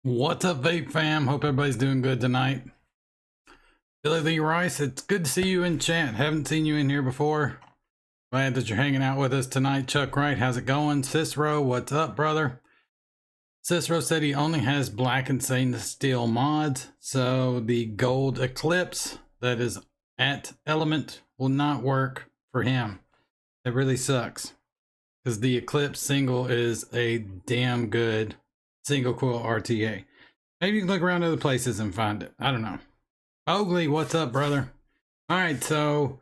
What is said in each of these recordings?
What's up, Vape fam? Hope everybody's doing good tonight. Billy Lee Rice, it's good to see you in chat. Haven't seen you in here before. Glad that you're hanging out with us tonight. Chuck Wright, how's it going? Cicero, what's up, brother? Cicero said he only has black and stainless steel mods, so the gold Eclipse that is at Element will not work for him. It really sucks because the Eclipse single is a damn good single coil RTA. Maybe you can look around other places and find it. I don't know. Oakley, what's up, brother? All right, so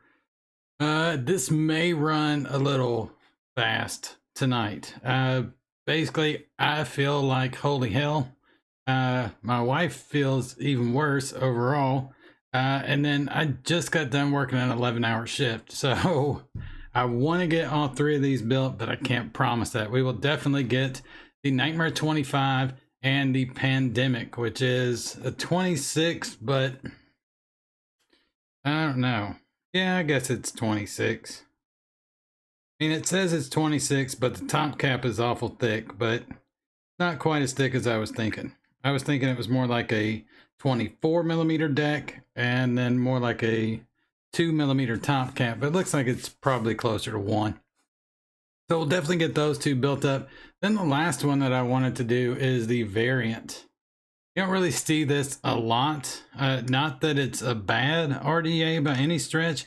this may run a little fast tonight. Basically, I feel like holy hell. My wife feels even worse overall. And then I just got done working an 11-hour shift. So I want to get all three of these built, but I can't promise that. We will definitely get the Nightmare 25 and the Pandemic, which is a 26, but I don't know. Yeah, I guess it's 26. I mean, it says it's 26, but the top cap is awful thick, but not quite as thick as I was thinking. I was thinking it was more like a 24 millimeter deck and then more like a 2 millimeter top cap, but it looks like it's probably closer to 1. So we'll definitely get those two built up. Then the last one that I wanted to do is the variant. You don't really see this a lot. Not that it's a bad RDA by any stretch,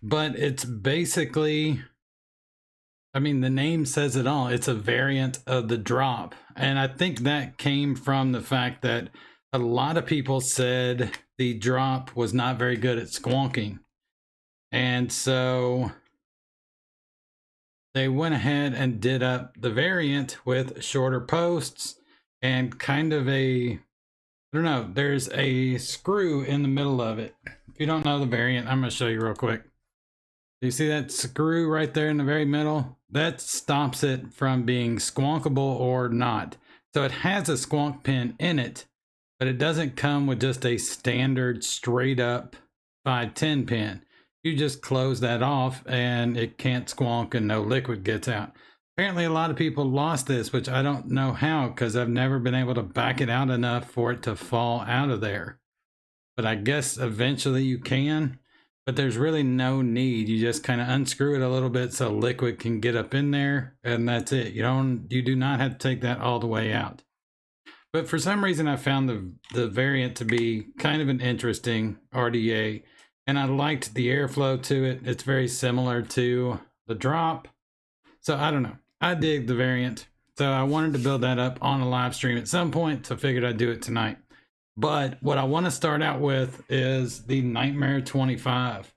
but it's basically, I mean, the name says it all. It's a variant of the drop. And I think that came from the fact that a lot of people said the drop was not very good at squonking. And so they went ahead and did up the variant with shorter posts and kind of a, I don't know, there's a screw in the middle of it. If you don't know the variant, I'm going to show you real quick. Do you see that screw right there in the very middle? That stops it from being squonkable or not. So it has a squonk pin in it, but it doesn't come with just a standard straight up 510 pin. You just close that off and it can't squonk and no liquid gets out. Apparently a lot of people lost this, which I don't know how, because I've never been able to back it out enough for it to fall out of there. But I guess eventually you can, but there's really no need. You just kind of unscrew it a little bit so liquid can get up in there, and that's it. You do not have to take that all the way out. But for some reason I found the variant to be kind of an interesting RDA. And I liked the airflow to it. It's very similar to the drop. So I don't know. I dig the variant. So I wanted to build that up on a live stream at some point. So I figured I'd do it tonight. But what I want to start out with is the Nightmare 25.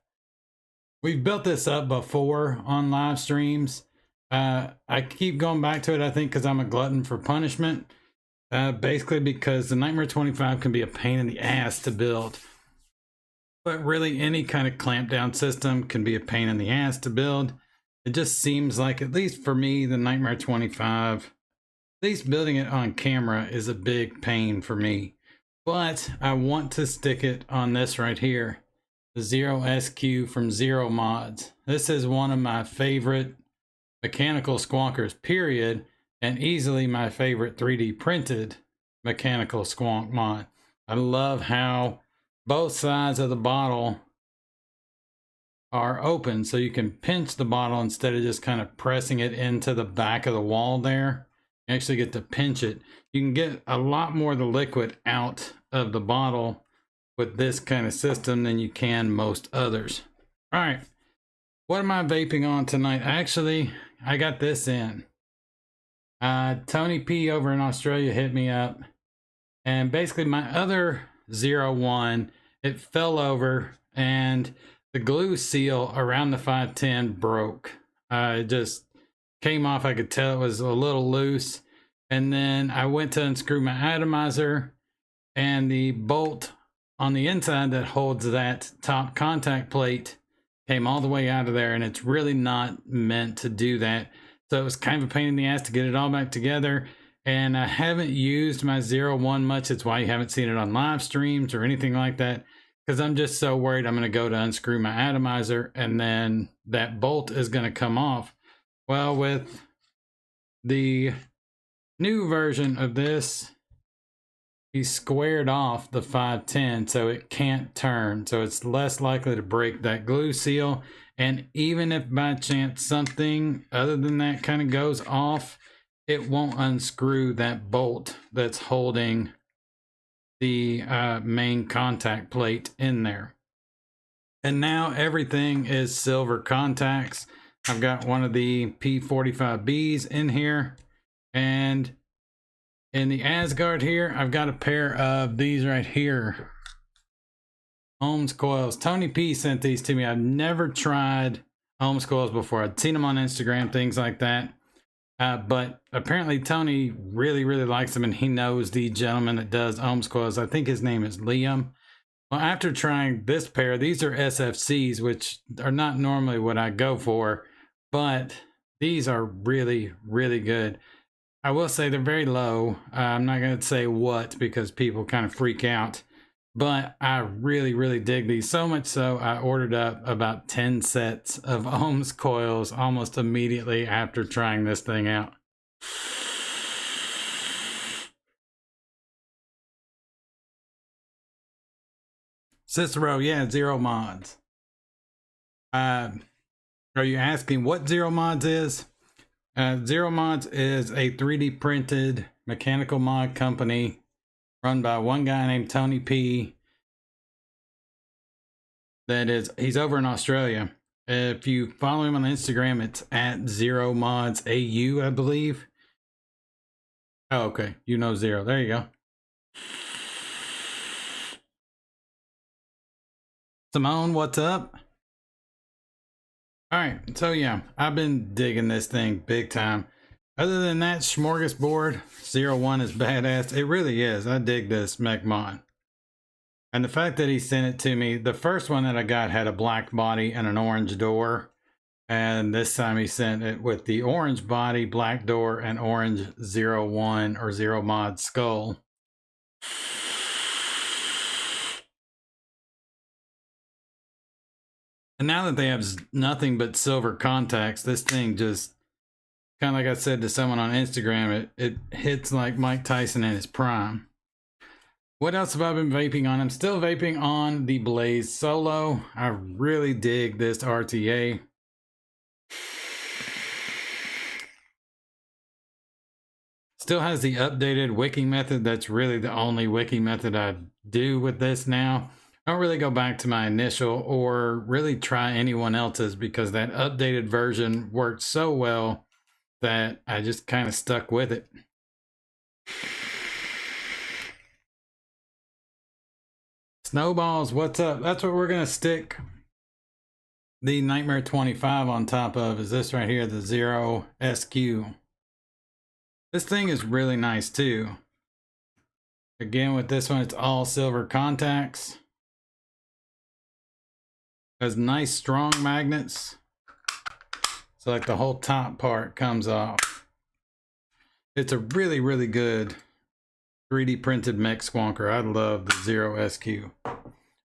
We've built this up before on live streams. I keep going back to it, I think, because I'm a glutton for punishment. Basically because the Nightmare 25 can be a pain in the ass to build. But really, any kind of clamp down system can be a pain in the ass to build. It just seems like, at least for me, the Nightmare 25, at least building it on camera is a big pain for me. But I want to stick it on this right here, the Zero.SQ from Zero Mods. This is one of my favorite mechanical squonkers, period, and easily my favorite 3D printed mechanical squonk mod. I love how both sides of the bottle are open, so you can pinch the bottle instead of just kind of pressing it into the back of the wall there. You actually get to pinch it. You can get a lot more of the liquid out of the bottle with this kind of system than you can most others. All right, what am I vaping on tonight? Actually, I got this in. Tony P over in Australia hit me up, and basically my other 01, it fell over and the glue seal around the 510 broke. It just came off. I could tell it was a little loose. And then I went to unscrew my atomizer, and the bolt on the inside that holds that top contact plate came all the way out of there, and it's really not meant to do that. So it was kind of a pain in the ass to get it all back together. And I haven't used my 01 much. That's why you haven't seen it on live streams or anything like that, because I'm just so worried I'm going to go to unscrew my atomizer and then that bolt is going to come off. Well, with the new version of this, he squared off the 510 so it can't turn, so it's less likely to break that glue seal. And even if by chance something other than that kind of goes off, it won't unscrew that bolt that's holding the main contact plate in there. And now everything is silver contacts. I've got one of the P45Bs in here, and in the Asgard here, I've got a pair of these right here, Ohms coils. Tony P sent these to me. I've never tried Ohms coils before. I'd seen them on Instagram, things like that. But apparently Tony really, really likes them, and he knows the gentleman that does Ohms coils. I think his name is Liam. Well, after trying this pair, these are SFCs, which are not normally what I go for, but these are really, really good. I will say they're very low. I'm not going to say what because people kind of freak out, but I really, really dig these. So much so I ordered up about 10 sets of Ohms coils almost immediately after trying this thing out. Cicero, yeah, Zero Mods. Are you asking what Zero Mods is? Zero Mods is a 3D printed mechanical mod company run by one guy named Tony P. He's over in Australia. If you follow him on Instagram, it's at Zero Mods AU, I believe. Oh, okay. You know Zero. There you go. Simone, what's up? All right, so yeah, I've been digging this thing big time. Other than that, smorgasbord 01 is badass. It really is. I dig this mech mod. And the fact that he sent it to me, the first one that I got had a black body and an orange door. And this time he sent it with the orange body, black door, and orange 01 or Zero Mod skull. And now that they have nothing but silver contacts, this thing just, kind of like I said to someone on Instagram, it hits like Mike Tyson in his prime. What else have I been vaping on? I'm still vaping on the Blaze Solo. I really dig this RTA. Still has the updated wicking method. That's really the only wicking method I do with this now. I don't really go back to my initial or really try anyone else's because that updated version worked so well that I just kind of stuck with it. Snowballs, what's up? That's what we're going to stick the Nightmare 25 on top of, is this right here, the Zero.SQ. This thing is really nice too. Again, with this one, it's all silver contacts. Has nice strong magnets. So like the whole top part comes off. It's a really, really good 3D printed mech squonker. I love the Zero.SQ. All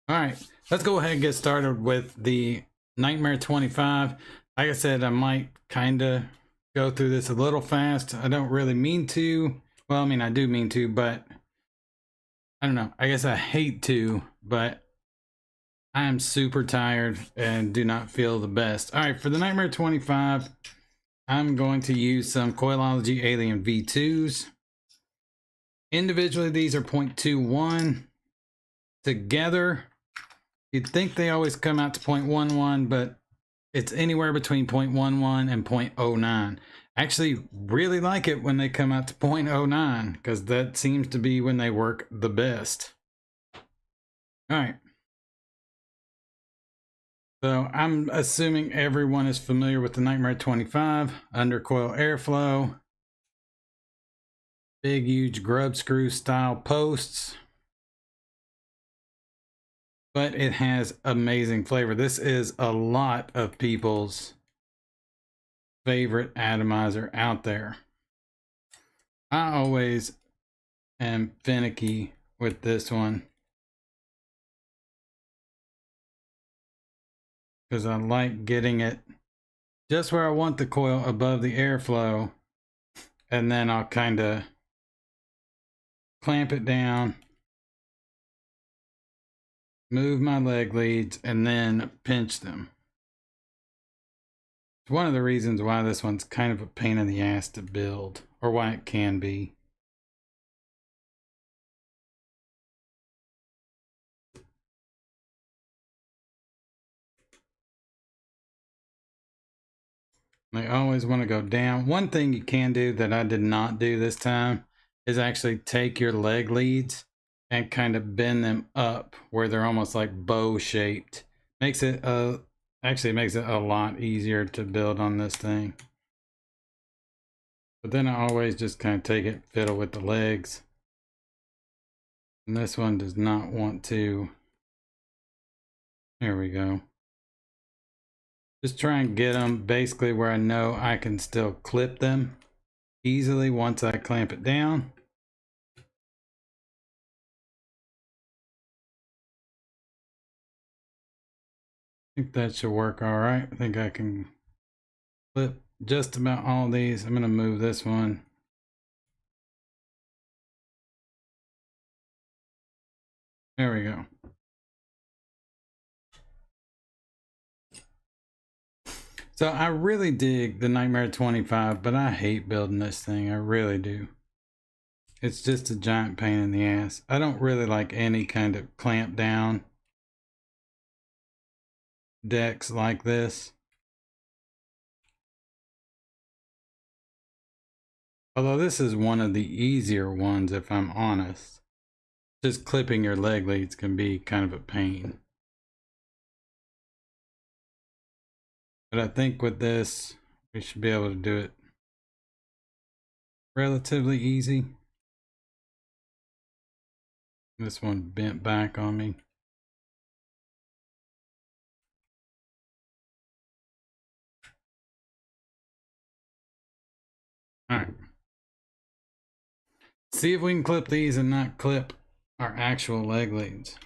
right, let's go ahead and get started with the Nightmare 25. Like I said, I might kind of go through this a little fast. I don't really mean to. Well, I mean, I do mean to, but I don't know. I guess I hate to, but I am super tired and do not feel the best. All right, for the Nightmare 25, I'm going to use some Coilology Alien V2s. Individually, these are 0.21. Together, you'd think they always come out to 0.11, but it's anywhere between 0.11 and 0.09. I actually really like it when they come out to 0.09 because that seems to be when they work the best. All right. So I'm assuming everyone is familiar with the Nightmare 25 undercoil airflow, big huge grub screw style posts, but it has amazing flavor. This is a lot of people's favorite atomizer out there. I always am finicky with this one because I like getting it just where I want the coil above the airflow, and then I'll kind of clamp it down, move my leg leads, and then pinch them. It's one of the reasons why this one's kind of a pain in the ass to build, or why it can be. They always want to go down. One thing you can do that I did not do this time is actually take your leg leads and kind of bend them up where they're almost like bow shaped. Makes it actually makes it a lot easier to build on this thing. But then I always just kind of take it, fiddle with the legs. And this one does not want to. There we go. Just try and get them basically where I know I can still clip them easily once I clamp it down. I think that should work all right. I think I can clip just about all these. I'm going to move this one. There we go. So I really dig the Nightmare 25, but I hate building this thing. I really do. It's just a giant pain in the ass. I don't really like any kind of clamp down decks like this. Although this is one of the easier ones, if I'm honest. Just clipping your leg leads can be kind of a pain. But I think with this, we should be able to do it relatively easy. This one bent back on me. All right. See if we can clip these and not clip our actual leg leads.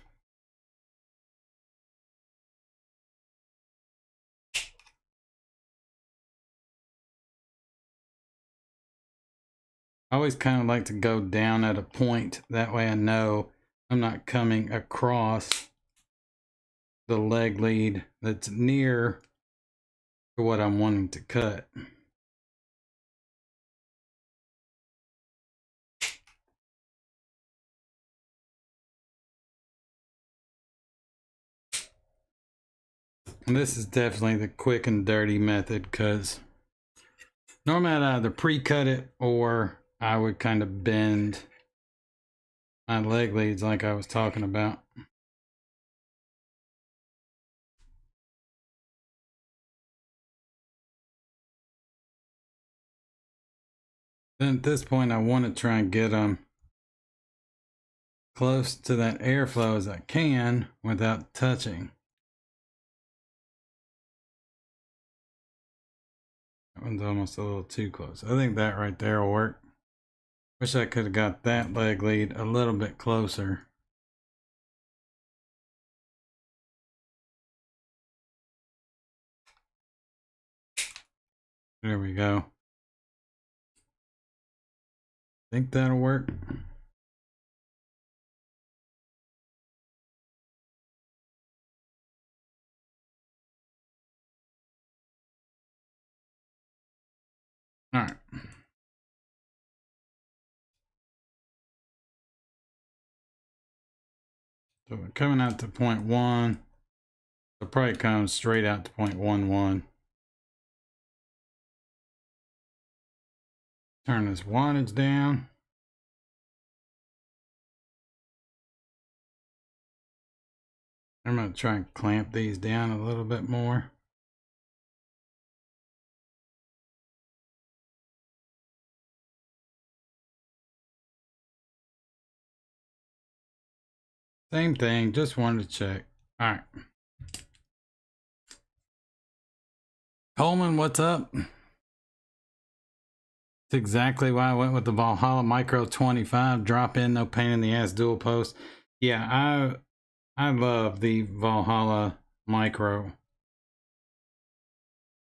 I always kind of like to go down at a point. That way I know I'm not coming across the leg lead that's near to what I'm wanting to cut. And this is definitely the quick and dirty method, because normally I'd either pre-cut it or I would kind of bend my leg leads like I was talking about. Then at this point I want to try and get them close to that airflow as I can without touching. That one's almost a little too close. I think that right there will work. Wish I could have got that leg lead a little bit closer. There we go. Think that'll work. All right. So we're coming out to 0.1. So probably comes straight out to 0.11. Turn this wattage down. I'm going to try and clamp these down a little bit more. Same thing, just wanted to check. All right. Coleman, what's up? It's exactly why I went with the Valhalla Micro 25. Drop in, no pain in the ass dual post. Yeah, I love the Valhalla Micro.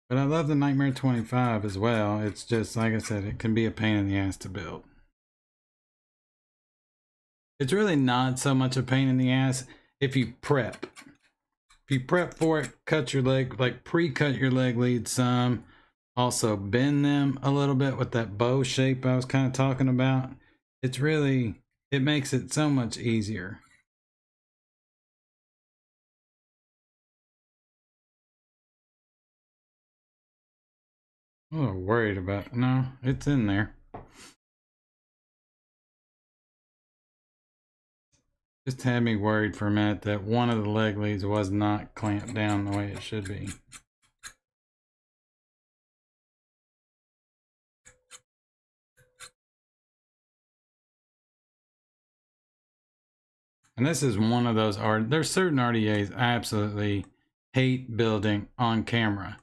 But I love the Nightmare 25 as well. It's just, like I said, it can be a pain in the ass to build. It's really not so much a pain in the ass if you prep. If you prep for it, cut your leg, like pre-cut your leg leads some. Also bend them a little bit with that bow shape I was kind of talking about. It's really, it makes it so much easier. I'm a little worried about it. No, it's in there. Just had me worried for a minute that one of the leg leads was not clamped down the way it should be. And this is one of those there's certain RDAs I absolutely hate building on camera,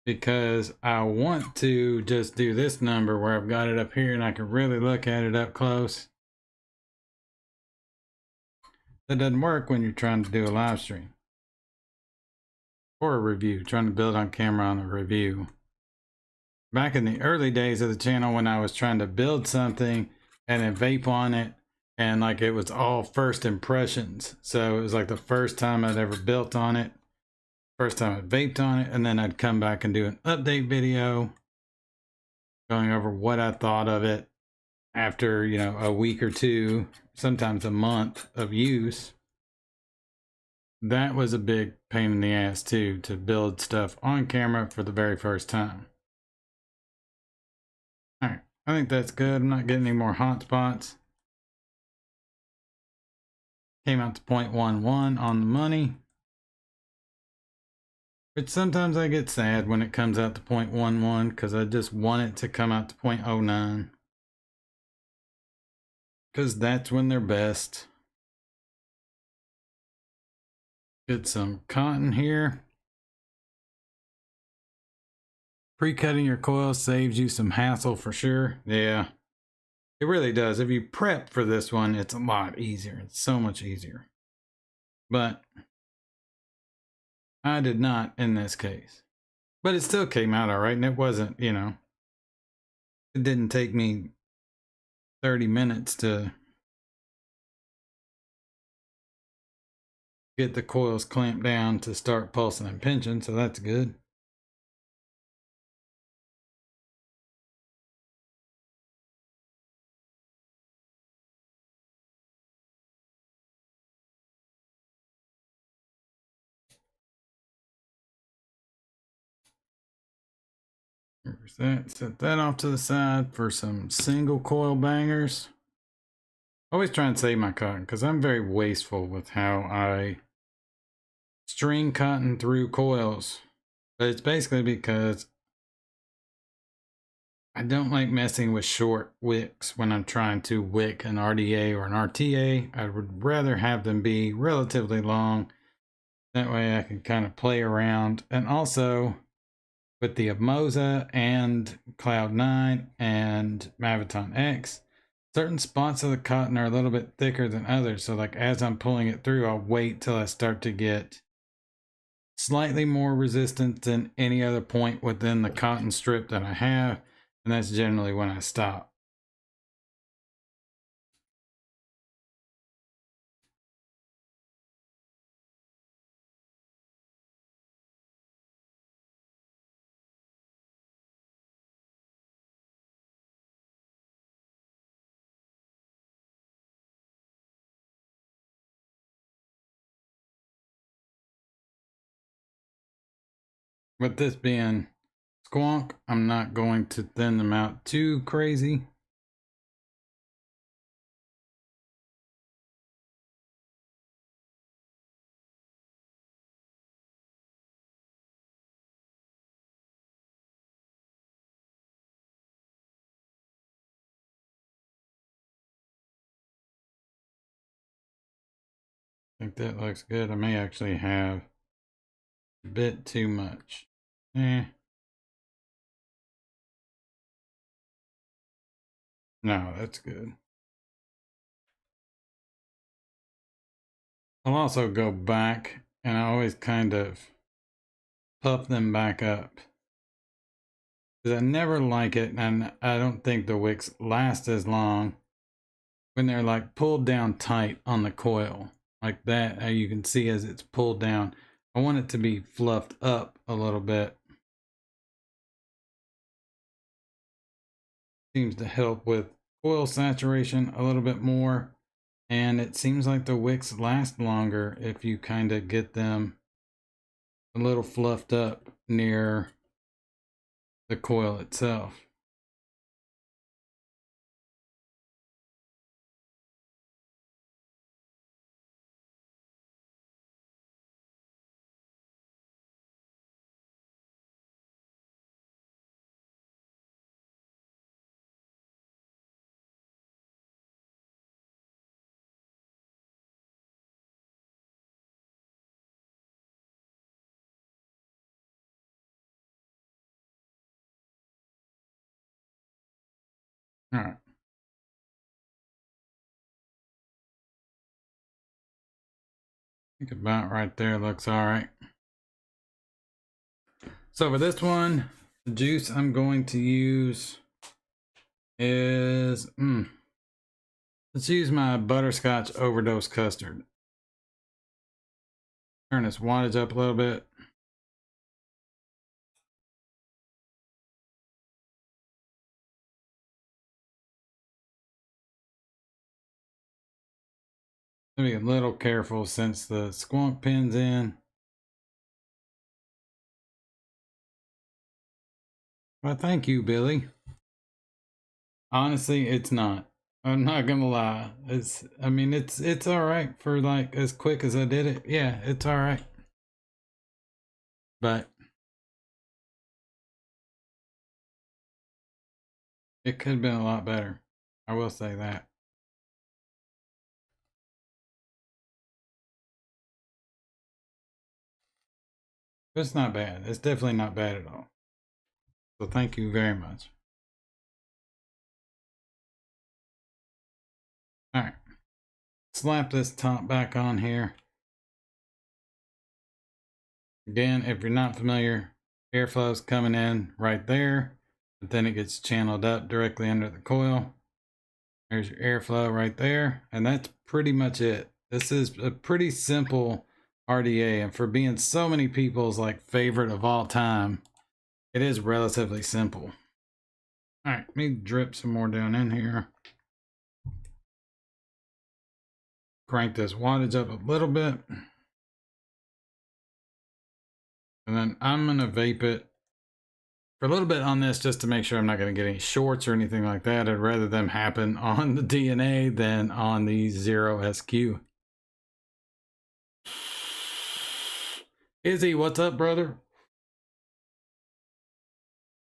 because I want to just do this number where I've got it up here and I can really look at it up close. That doesn't work when you're trying to do a live stream or a review, trying to build on camera on a review. Back in the early days of the channel, when I was trying to build something and then vape on it, and like it was all first impressions. So it was like the first time I'd ever built on it, first time I vaped on it, and then I'd come back and do an update video going over what I thought of it after, you know, a week or two, sometimes a month of use. That was a big pain in the ass too, to build stuff on camera for the very first time. All right, I think that's good. I'm not getting any more hot spots. Came out to 0.11 on the money. But sometimes I get sad when it comes out to 0.11 because I just want it to come out to 0.09. Because that's when they're best. Get some cotton here. Pre-cutting your coil saves you some hassle for sure. Yeah, it really does. If you prep for this one, it's a lot easier. It's so much easier. But I did not in this case. But it still came out all right, and it wasn't, you know, it didn't take me 30 minutes to get the coils clamped down to start pulsing and pinching, so that's good. There's that. Set that off to the side for some single coil bangers. Always try and save my cotton because I'm very wasteful with how I string cotton through coils. But it's basically because I don't like messing with short wicks when I'm trying to wick an RDA or an RTA. I would rather have them be relatively long. That way I can kind of play around. And also with the Moza and Cloud9 and Maviton X, certain spots of the cotton are a little bit thicker than others. So like as I'm pulling it through, I'll wait till I start to get slightly more resistance than any other point within the cotton strip that I have. And that's generally when I stop. With this being squonk, I'm not going to thin them out too crazy. I think that looks good. I may actually have a bit too much. No, that's good. I'll also go back and I always kind of puff them back up, because I never like it, and I don't think the wicks last as long when they're like pulled down tight on the coil like that, you can see as it's pulled down. I want it to be fluffed up a little bit. Seems to help with coil saturation a little bit more, and it seems like the wicks last longer if you kind of get them a little fluffed up near the coil itself. All right. I think about right there looks all right. So for this one, the juice I'm going to use is, let's use my butterscotch overdose custard. Turn this wattage up a little bit. Be a little careful since the squonk pin's in. Well, thank you, Billy. Honestly, it's not. I'm not gonna lie. I mean, it's all right for like as quick as I did it. Yeah, it's all right. But it could have been a lot better. I will say that. But it's not bad. It's definitely not bad at all. So thank you very much. All right. Slap this top back on here. Again, if you're not familiar, airflow is coming in right there, but then it gets channeled up directly under the coil. There's your airflow right there, and that's pretty much it. This is a pretty simple RDA, and for being so many people's like favorite of all time, it is relatively simple. All right, let me drip some more down in here. Crank this wattage up a little bit. And then I'm gonna vape it for a little bit on this just to make sure I'm not gonna get any shorts or anything like that. I'd rather them happen on the DNA than on the Zero.SQ. Izzy, what's up, brother?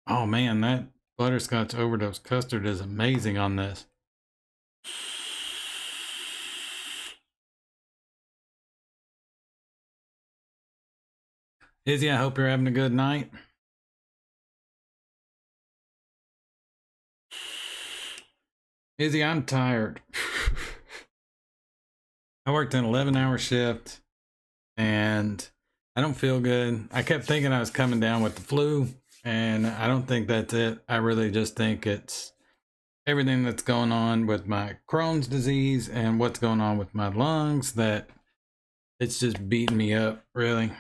Oh man, that butterscotch overdose custard is amazing on this. Izzy, I hope you're having a good night. Izzy, I'm tired. I worked an 11-hour shift and I don't feel good. I kept thinking I was coming down with the flu, and I don't think that's it. I really just think it's everything that's going on with my Crohn's disease and what's going on with my lungs that it's just beating me up, really.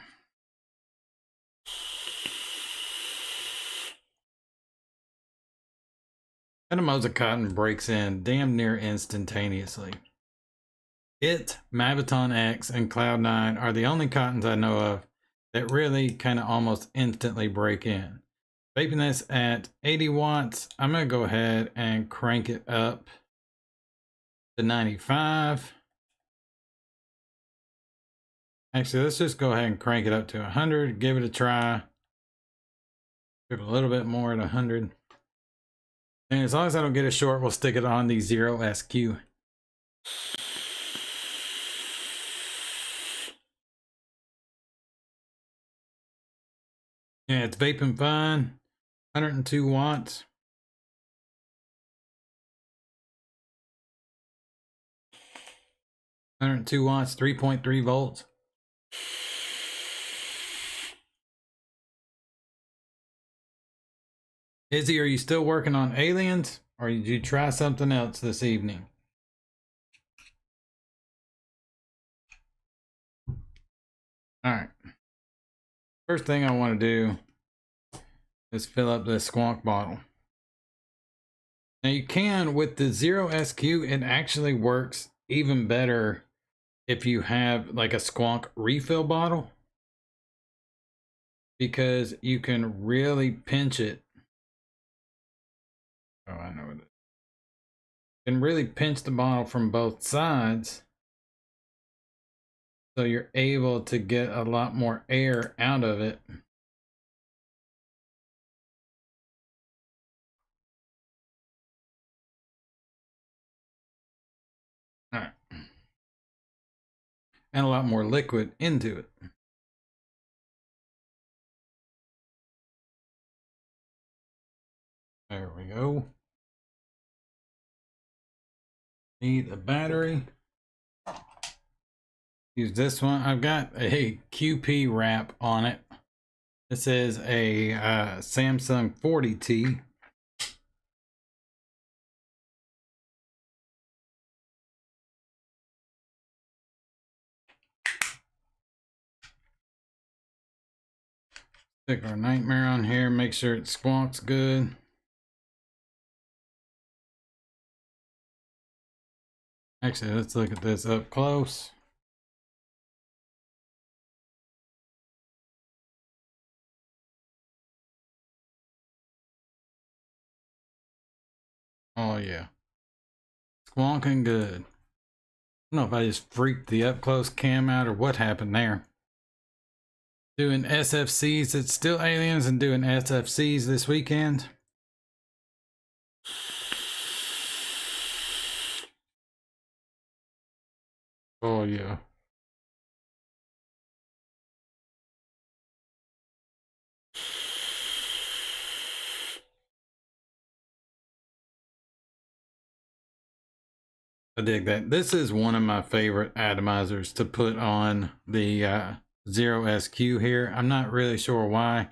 Cotton breaks in damn near instantaneously. It, Maviton X, and Cloud9 are the only cottons I know of that really kind of almost instantly break in. Vaping this at 80 watts, I'm going to go ahead and crank it up to 95. Actually, let's just go ahead and crank it up to 100, give it a try. Give it a little bit more at 100. And as long as I don't get it short, we'll stick it on the Zero.SQ. Yeah, it's vaping fine. 102 watts. 102 watts, 3.3 volts. Izzy, are you still working on aliens, or did you try something else this evening? All right. First thing I want to do is fill up this squonk bottle. Now you can, with the Zero.SQ, it actually works even better if you have like a squonk refill bottle, because you can really pinch it. Oh, I know it. You can really pinch the bottle from both sides, so you're able to get a lot more air out of it. All right. And a lot more liquid into it. There we go. Need a battery. Use this one. I've got a QP wrap on it. This is a Samsung 40T. Stick our nightmare on here, make sure it squonks good. Actually, let's look at this up close. Oh yeah, squonking good. I don't know if I just freaked the up close cam out or what happened there. Doing SFCs, it's still aliens and doing SFCs this weekend. Oh yeah. I dig that. This is one of my favorite atomizers to put on the Zero.SQ here. I'm not really sure why.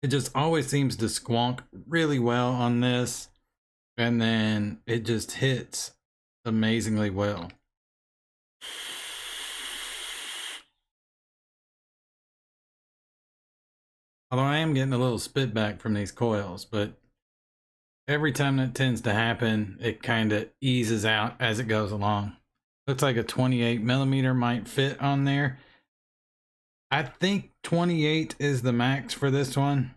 It just always seems to squonk really well on this, and then it just hits amazingly well. Although I am getting a little spit back from these coils, but every time that tends to happen, it kind of eases out as it goes along. Looks like a 28 millimeter might fit on there. I think 28 is the max for this one.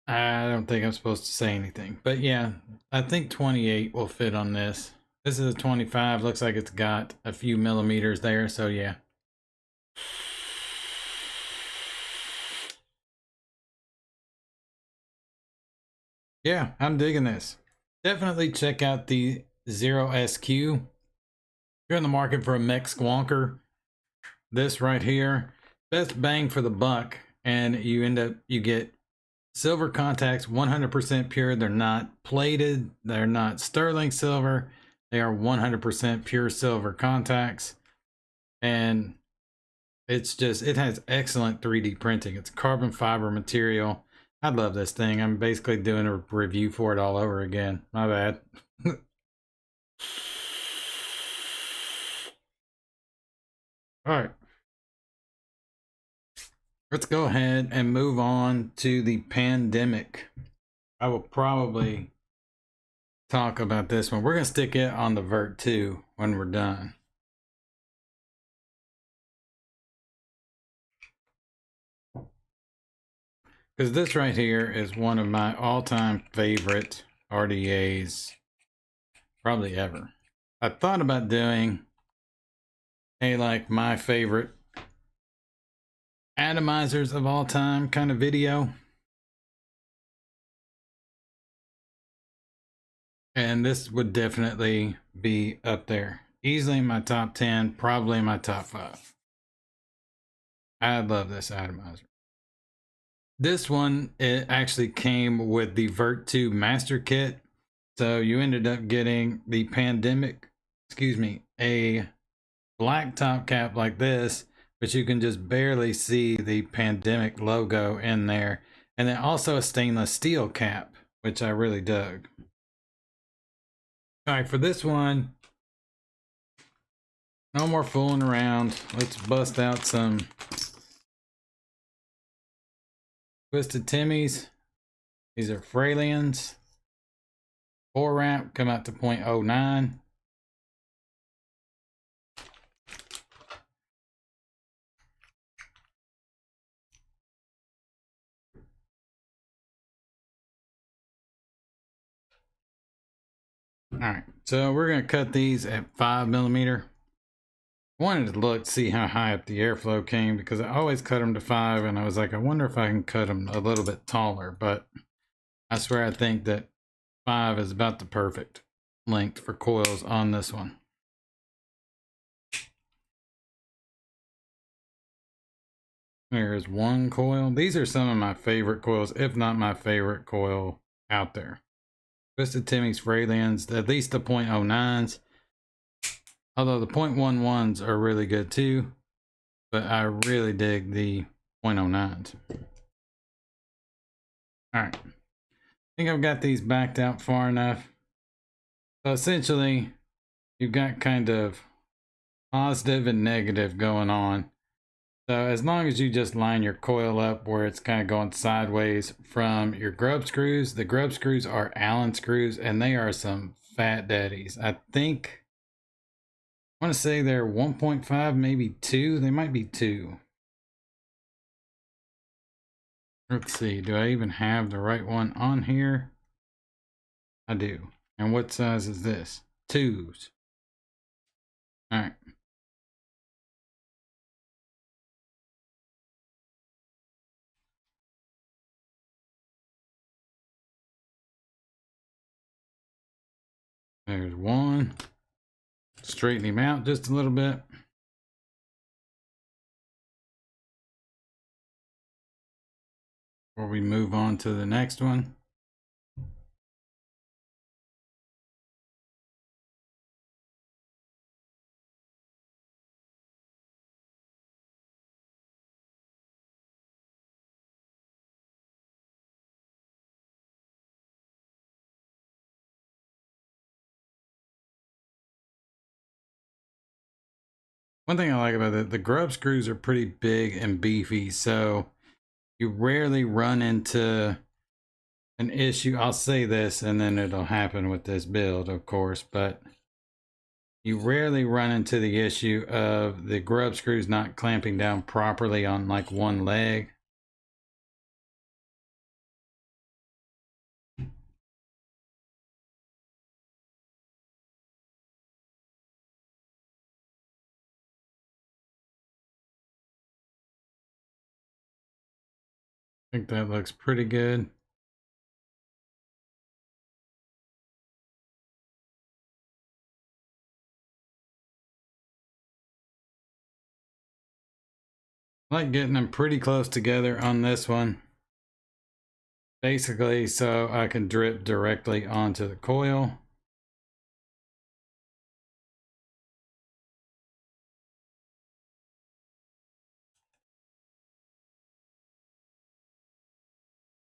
I don't think I'm supposed to say anything, but yeah, I think 28 will fit on this. This is a 25, looks like it's got a few millimeters there, so yeah. Yeah, I'm digging this. Definitely check out the Zero.SQ. If you're in the market for a mech squonker, this right here, best bang for the buck, and you get silver contacts, 100% pure. They're not plated, they're not sterling silver, they are 100% pure silver contacts. And it's just, it has excellent 3D printing. It's carbon fiber material. I love this thing. I'm basically doing a review for it all over again. My bad. All right. Let's go ahead and move on to the pandemic. I will probably talk about this one. We're going to stick it on the Vert 2 when we're done. Because this right here is one of my all-time favorite RDAs, probably ever. I thought about doing a like my favorite atomizers of all time kind of video. And this would definitely be up there. Easily in my top 10, probably in my top 5. I love this atomizer. This one, it actually came with the Vert 2 master kit. So you ended up getting the a black top cap like this, but you can just barely see the pandemic logo in there. And then also a stainless steel cap, which I really dug. All right, for this one, no more fooling around. Let's bust out some Twisted Timmys. These are Fralians. 4 wrap, come out to 0.09. All right, so we're gonna cut these at 5mm. Wanted to look, see how high up the airflow came, because I always cut them to 5, and I was like, I wonder if I can cut them a little bit taller, but I swear I think that 5 is about the perfect length for coils on this one. There's one coil. These are some of my favorite coils, if not my favorite coil out there. Twisted Timmy's Fralians, at least the 0.09s. Although the 0.11s are really good too, but I really dig the 0.09s. All right, I think I've got these backed out far enough. So essentially, you've got kind of positive and negative going on. So as long as you just line your coil up where it's kind of going sideways from your grub screws, the grub screws are Allen screws, and they are some fat daddies. I think, I want to say they're 1.5, maybe 2. They might be 2. Let's see, do I even have the right one on here? I do. And what size is this? 2s. All right. There's one. Straighten him out just a little bit. Before we move on to the next one. One thing I like about it, the grub screws are pretty big and beefy, so you rarely run into an issue. I'll say this, and then it'll happen with this build, of course, but you rarely run into the issue of the grub screws not clamping down properly on like one leg. I think that looks pretty good. I like getting them pretty close together on this one. Basically, so I can drip directly onto the coil.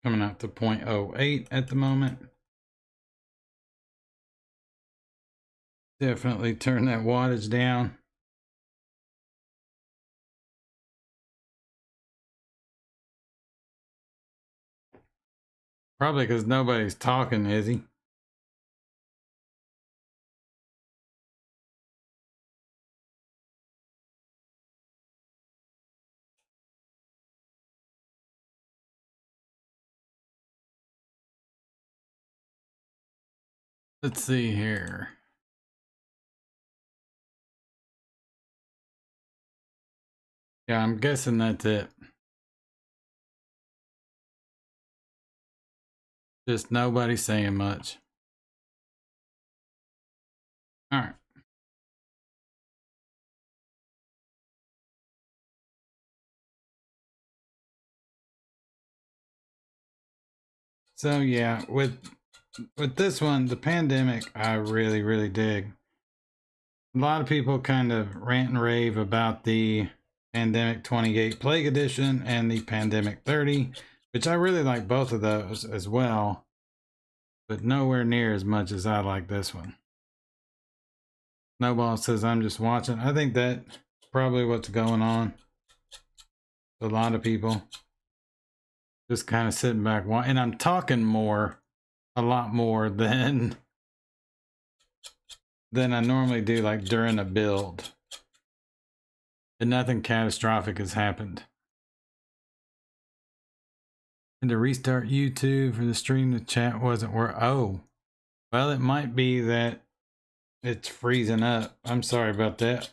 Coming out to 0.08 at the moment. Definitely turn that wattage down. Probably because nobody's talking, is he? Let's see here. Yeah, I'm guessing that's it. Just nobody saying much. All right. So yeah, with this one, the pandemic, I really dig. A lot of people kind of rant and rave about the Pandemic 28 Plague Edition and the Pandemic 30, which I really like both of those as well, but nowhere near as much as I like this one. Snowball says, I'm just watching. I think that's probably what's going on. A lot of people just kind of sitting back. And I'm talking more, a lot more than I normally do, like during a build. And nothing catastrophic has happened. And to restart YouTube for the stream, the chat wasn't where. Oh, well, it might be that it's freezing up. I'm sorry about that.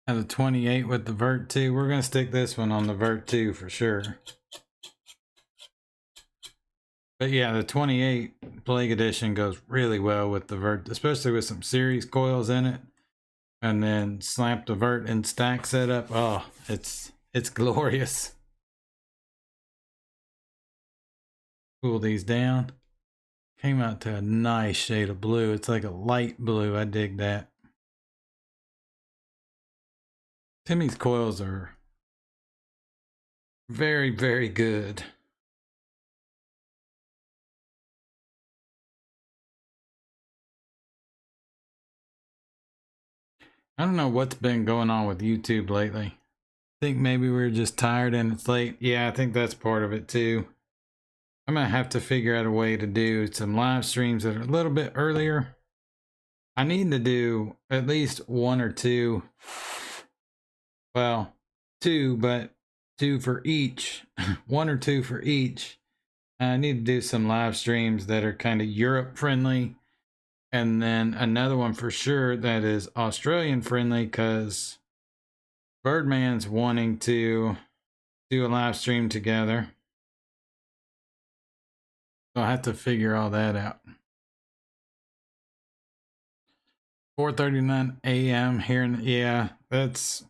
And the 28 with the Vert 2. We're going to stick this one on the Vert 2 for sure. But yeah, the 28 Plague Edition goes really well with the Vert, especially with some series coils in it. And then slap the Vert and stack setup. Oh, it's glorious. Cool these down. Came out to a nice shade of blue. It's like a light blue. I dig that. Timmy's coils are very, very good. I don't know what's been going on with YouTube lately. I think maybe we're just tired and it's late. Yeah, I think that's part of it too. I'm gonna have to figure out a way to do some live streams that are a little bit earlier. I need to do at least one or two. Well, two, but two for each. One or two for each. I need to do some live streams that are kind of Europe friendly. And then another one for sure that is Australian friendly, because Birdman's wanting to do a live stream together. So I have to figure all that out. 4:39 a.m. here in, yeah, that's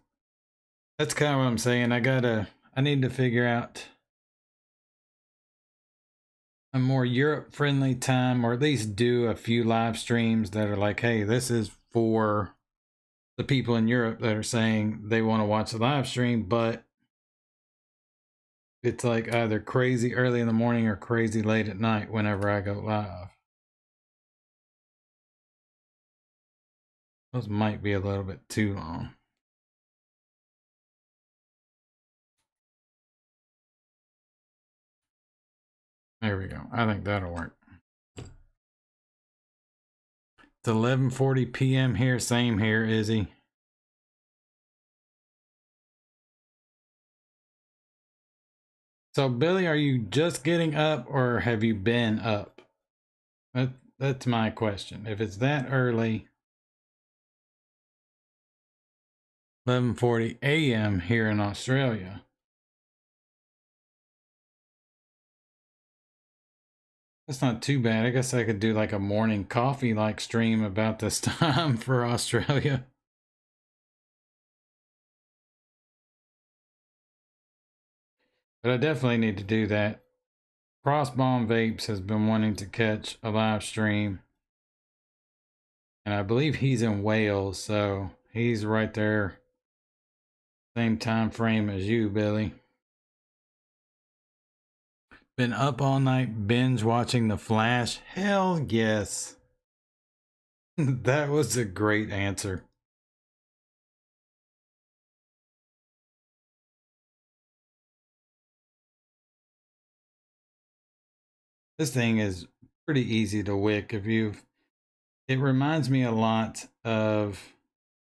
kind of what I'm saying. I need to figure out a more Europe friendly time, or at least do a few live streams that are like, hey, this is for the people in Europe that are saying they want to watch the live stream, but it's like either crazy early in the morning or crazy late at night whenever I go live. Those might be a little bit too long. There we go. I think that'll work. It's 11:40 p.m. here. Same here, Izzy. So, Billy, are you just getting up or have you been up? That's my question. If it's that early, 11:40 a.m. here in Australia. That's not too bad. I guess I could do like a morning coffee like stream about this time for Australia. But I definitely need to do that. Crossbomb Vapes has been wanting to catch a live stream. And I believe he's in Wales, so he's right there. Same time frame as you, Billy. Been up all night binge watching The Flash? Hell yes. That was a great answer. This thing is pretty easy to wick if you've. It reminds me a lot of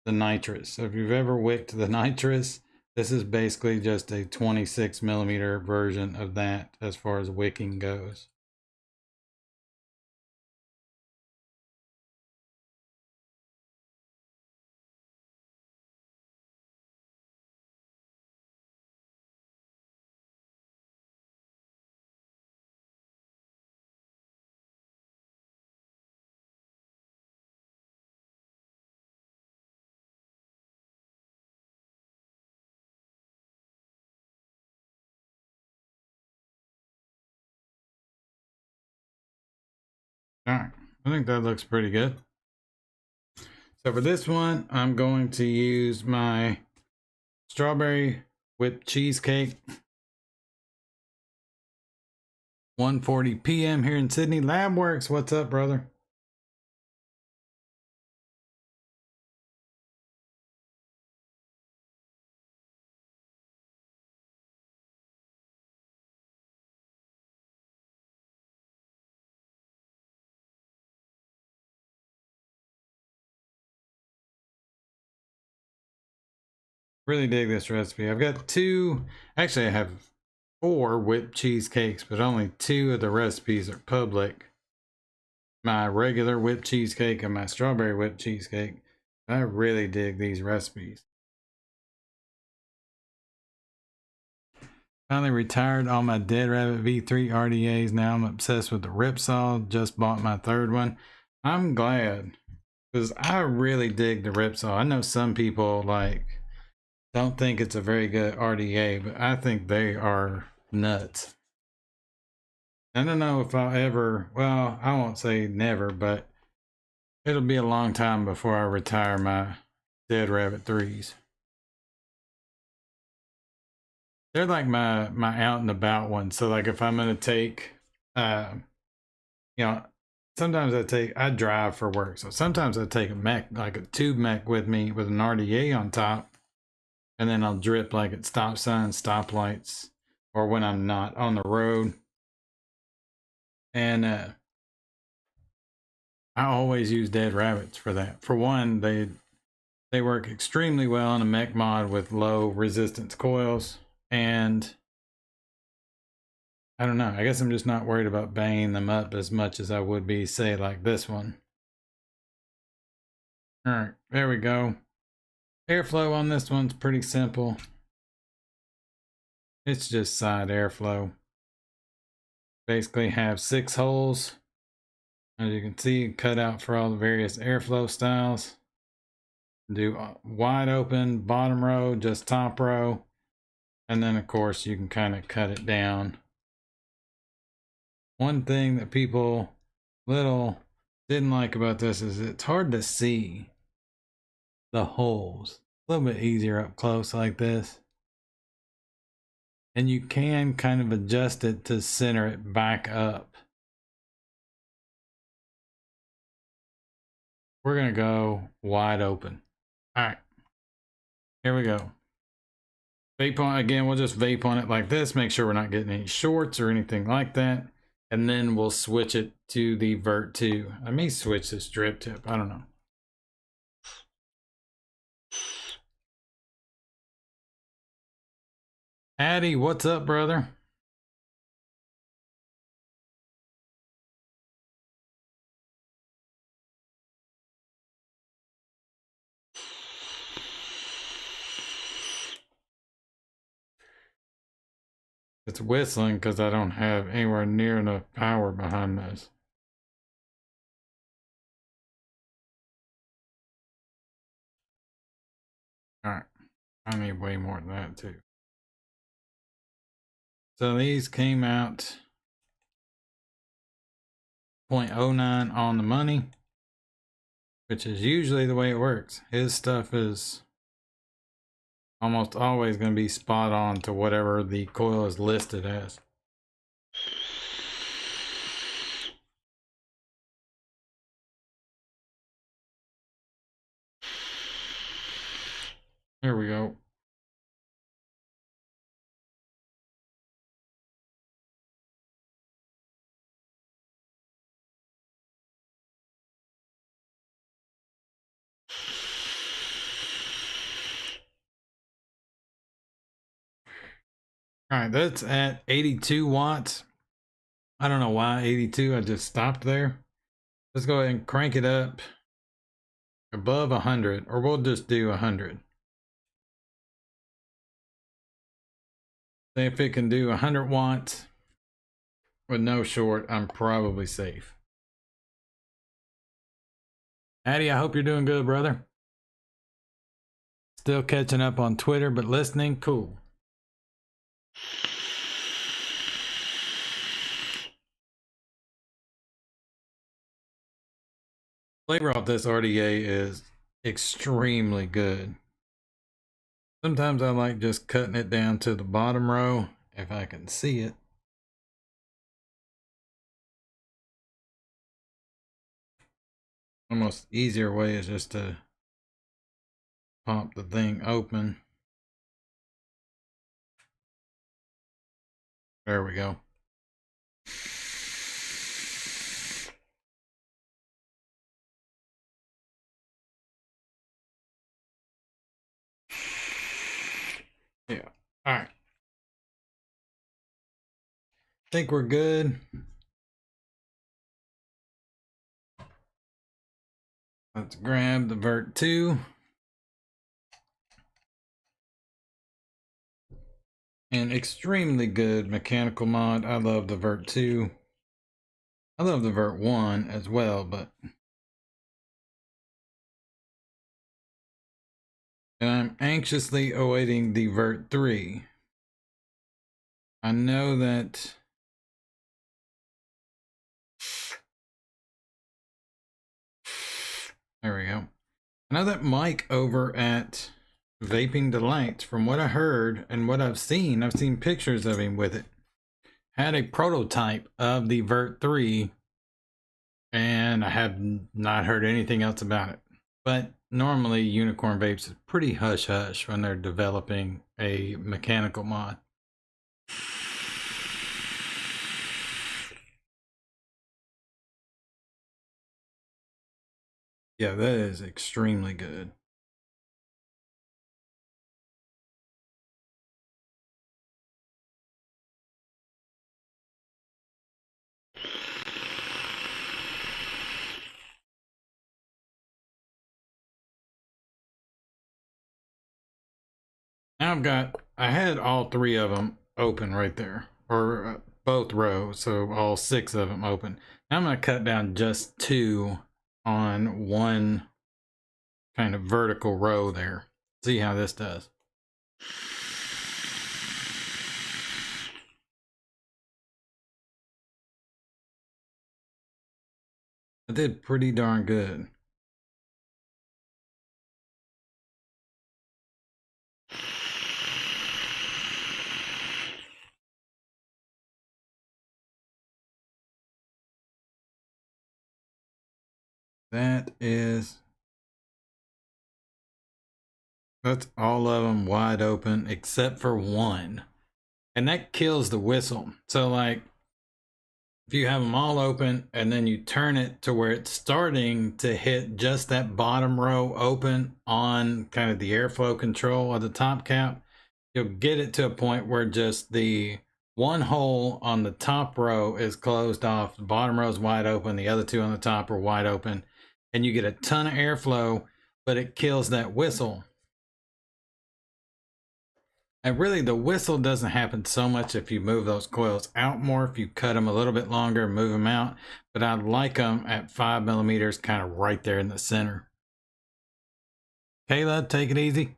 the nitrous. So if you've ever wicked the nitrous, this is basically just a 26 millimeter version of that as far as wicking goes. All right, I think that looks pretty good. So for this one, I'm going to use my strawberry whipped cheesecake. 1:40 p.m. here in Sydney. Labworks, what's up, brother? Really dig this recipe. I've got two, actually I have 4 whipped cheesecakes, but only 2 of the recipes are public. My regular whipped cheesecake and my strawberry whipped cheesecake. I really dig these recipes. Finally retired all my Dead Rabbit V3 RDAs. Now I'm obsessed with the Ripsaw. Just bought my 3rd one. I'm glad, because I really dig the Ripsaw. I know some people don't think it's a very good RDA, but I think they are nuts. I don't know if I'll ever, well, I won't say never, but it'll be a long time before I retire my Dead Rabbit 3s. They're like my out and about ones. So like if I'm gonna take, you know, sometimes I drive for work. So sometimes I take a mech, like a tube mech with me with an RDA on top, and then I'll drip like at stop signs, stoplights, or when I'm not on the road. And I always use Dead Rabbits for that. For one, they work extremely well in a mech mod with low resistance coils, and I don't know, I guess I'm just not worried about banging them up as much as I would be, say, like this one. All right, there we go. Airflow on this one's pretty simple. It's just side airflow. Basically have 6 holes. As you can see, cut out for all the various airflow styles. Do wide open, bottom row, just top row. And then of course you can kind of cut it down. One thing that people didn't like about this is it's hard to see the holes. A little bit easier up close like this. And you can kind of adjust it to center it back up. We're gonna go wide open. All right, here we go. Vape on, again, we'll just vape on it like this. Make sure we're not getting any shorts or anything like that. And then we'll switch it to the Vert 2. I may switch this drip tip, I don't know. Addy, what's up, brother? It's whistling because I don't have anywhere near enough power behind this. All right, I need way more than that too. So these came out 0.09 on the money, which is usually the way it works. His stuff is almost always going to be spot on to whatever the coil is listed as. There we go. All right, that's at 82 watts. I don't know why 82, I just stopped there. Let's go ahead and crank it up above 100, or we'll just do 100. Say if it can do 100 watts with no short, I'm probably safe. Addy, I hope you're doing good, brother. Still catching up on Twitter, but listening, cool. Flavor off this RDA is extremely good. Sometimes I like just cutting it down to the bottom row if I can see it. Almost easier way is just to pop the thing open. There we go. Yeah. All right. Think we're good. Let's grab the Vert 2. An extremely good mechanical mod. I love the Vert 2. I love the Vert 1 as well, but and I'm anxiously awaiting the Vert 3. I know that there we go. I know that Mike over at Vaping Delights, from what I heard and what I've seen pictures of him with it, had a prototype of the Vert 3, and I have not heard anything else about it. But normally Unicorn Vapes is pretty hush-hush when they're developing a mechanical mod. Yeah, that is extremely good. Now I had all 3 of them open right there, or both rows, so all 6 of them open. Now I'm going to cut down just 2 on one kind of vertical row there. See how this does. It did pretty darn good. That's all of them wide open except for one. And that kills the whistle. So like, if you have them all open and then you turn it to where it's starting to hit just that bottom row open on kind of the airflow control of the top cap, you'll get it to a point where just the one hole on the top row is closed off, the bottom row is wide open, the other 2 on the top are wide open, and you get a ton of airflow, but it kills that whistle. And really, the whistle doesn't happen so much if you move those coils out more, if you cut them a little bit longer, move them out. But I like them at 5 millimeters, kind of right there in the center. Kayla, take it easy.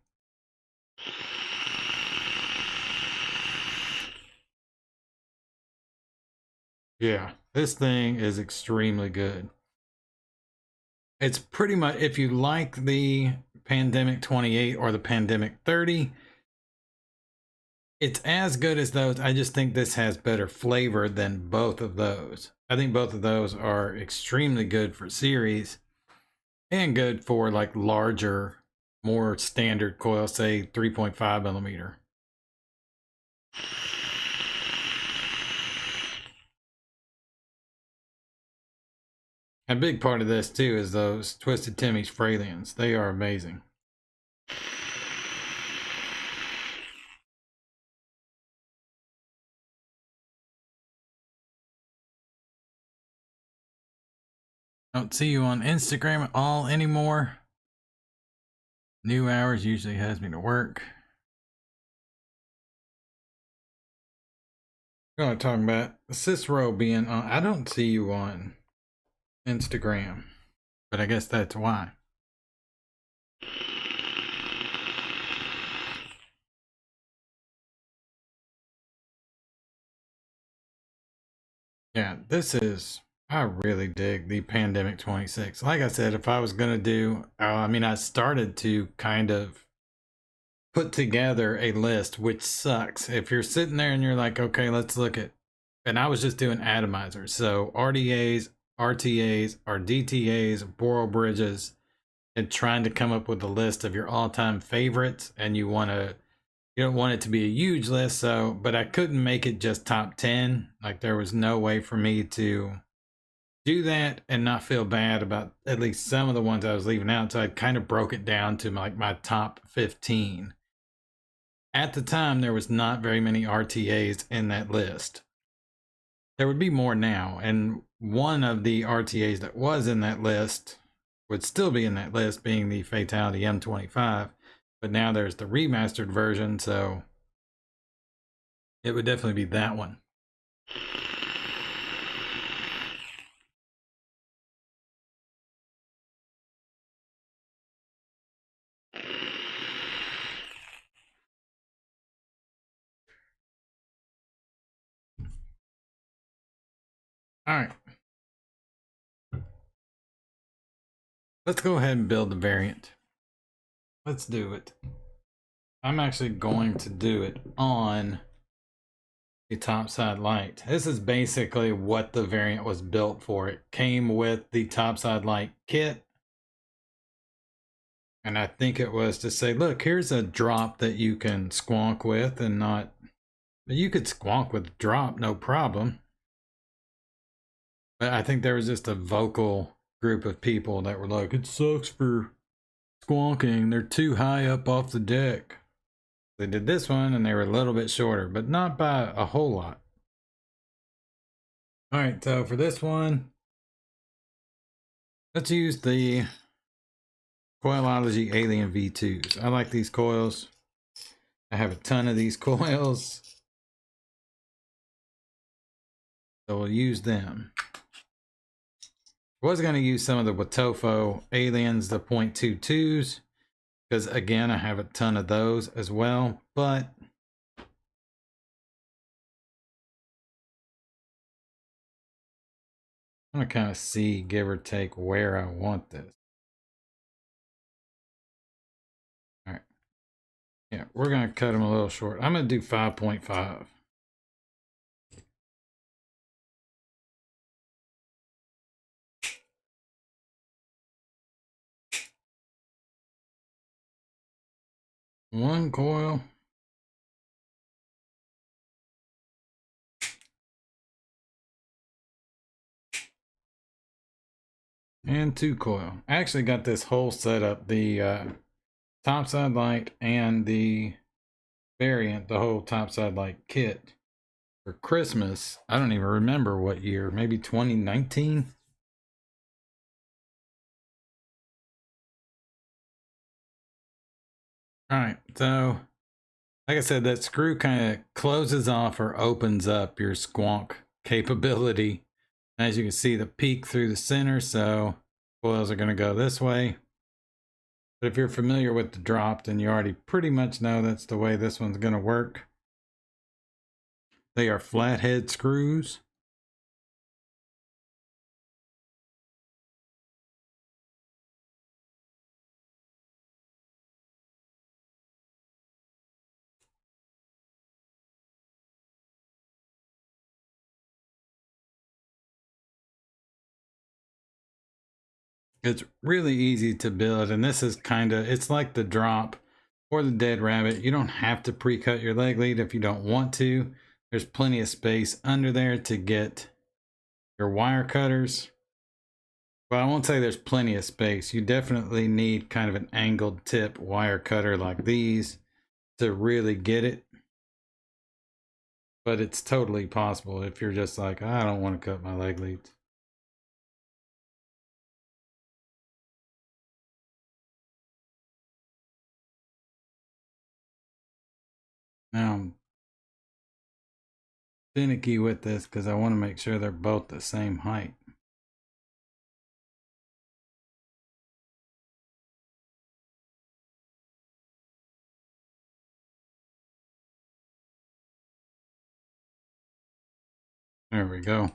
Yeah, this thing is extremely good. It's pretty much, if you like the Pandemic 28 or the Pandemic 30, it's as good as those. I just think this has better flavor than both of those. I think both of those are extremely good for series and good for like larger, more standard coil, say 3.5 millimeter. A big part of this too is those Twisted Timmy's Fralians. They are amazing. Don't see you on Instagram at all anymore. New hours usually has me to work. We're going to talk about Cicero being on. I don't see you on Instagram, but I guess that's why. Yeah, I really dig the Pandemic 26. Like I said, if I was going to do, I mean, I started to kind of put together a list, which sucks. If you're sitting there and you're like, okay, let's look at, and I was just doing atomizers. So RDAs, RTAs, RDTAs, Boral bridges, and trying to come up with a list of your all-time favorites, and you don't want it to be a huge list. So, but I couldn't make it just top 10. Like, there was no way for me to do that and not feel bad about at least some of the ones I was leaving out. So I kind of broke it down to like my top 15. At the time, there was not very many RTAs in that list. There would be more now, and one of the RTAs that was in that list would still be in that list, being the Fatality M25, but now there's the remastered version, so it would definitely be that one. All right. Let's go ahead and build the variant. Let's do it. I'm actually going to do it on the Topside Lite. This is basically what the variant was built for. It came with the Topside Lite kit. And I think it was to say, look, here's a drop that you can squonk with and not... You could squonk with a drop, no problem. But I think there was just a vocal group of people that were like, it sucks for squonking. They're too high up off the deck. They did this one and they were a little bit shorter, but not by a whole lot. All right, so for this one, let's use the Coilology Alien V2s. I like these coils. I have a ton of these coils. So we'll use them. I was going to use some of the Dovpo Aliens, the 0.22s, because again, I have a ton of those as well, but I'm going to kind of see, give or take, where I want this. All right. Yeah, we're going to cut them a little short. I'm going to do 5.5. One coil. And two coil. I actually got this whole setup, the Topside Lite and the variant, the whole Topside Lite kit, for Christmas. I don't even remember what year, maybe 2019. All right, so like I said, that screw kind of closes off or opens up your squonk capability. As you can see, the peak through the center, so coils are going to go this way. But if you're familiar with the drop, then you already pretty much know that's the way this one's going to work. They are flathead screws. It's really easy to build, and this is it's like the drop or the dead rabbit. You don't have to pre-cut your leg lead if you don't want to. There's plenty of space under there to get your wire cutters. But I won't say there's plenty of space. You definitely need kind of an angled tip wire cutter like these to really get it. But it's totally possible if you're just like, I don't want to cut my leg leads. Now I'm finicky with this because I want to make sure they're both the same height. There we go.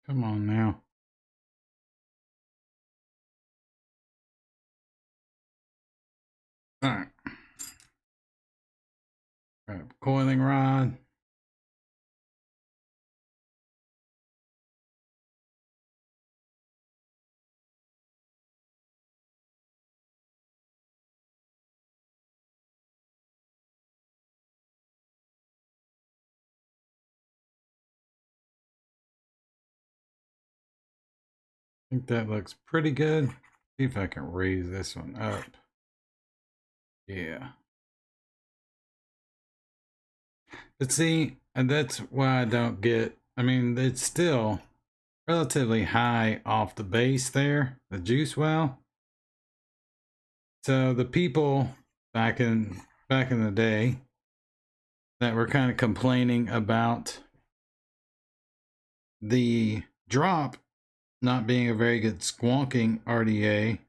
Come on now. Grab coiling rod. I think that looks pretty good. See if I can raise this one up. Yeah. But see, and that's why I don't get, I mean, it's still relatively high off the base there, the juice well. So the people back in the day that were kind of complaining about the drop not being a very good squonking RDA.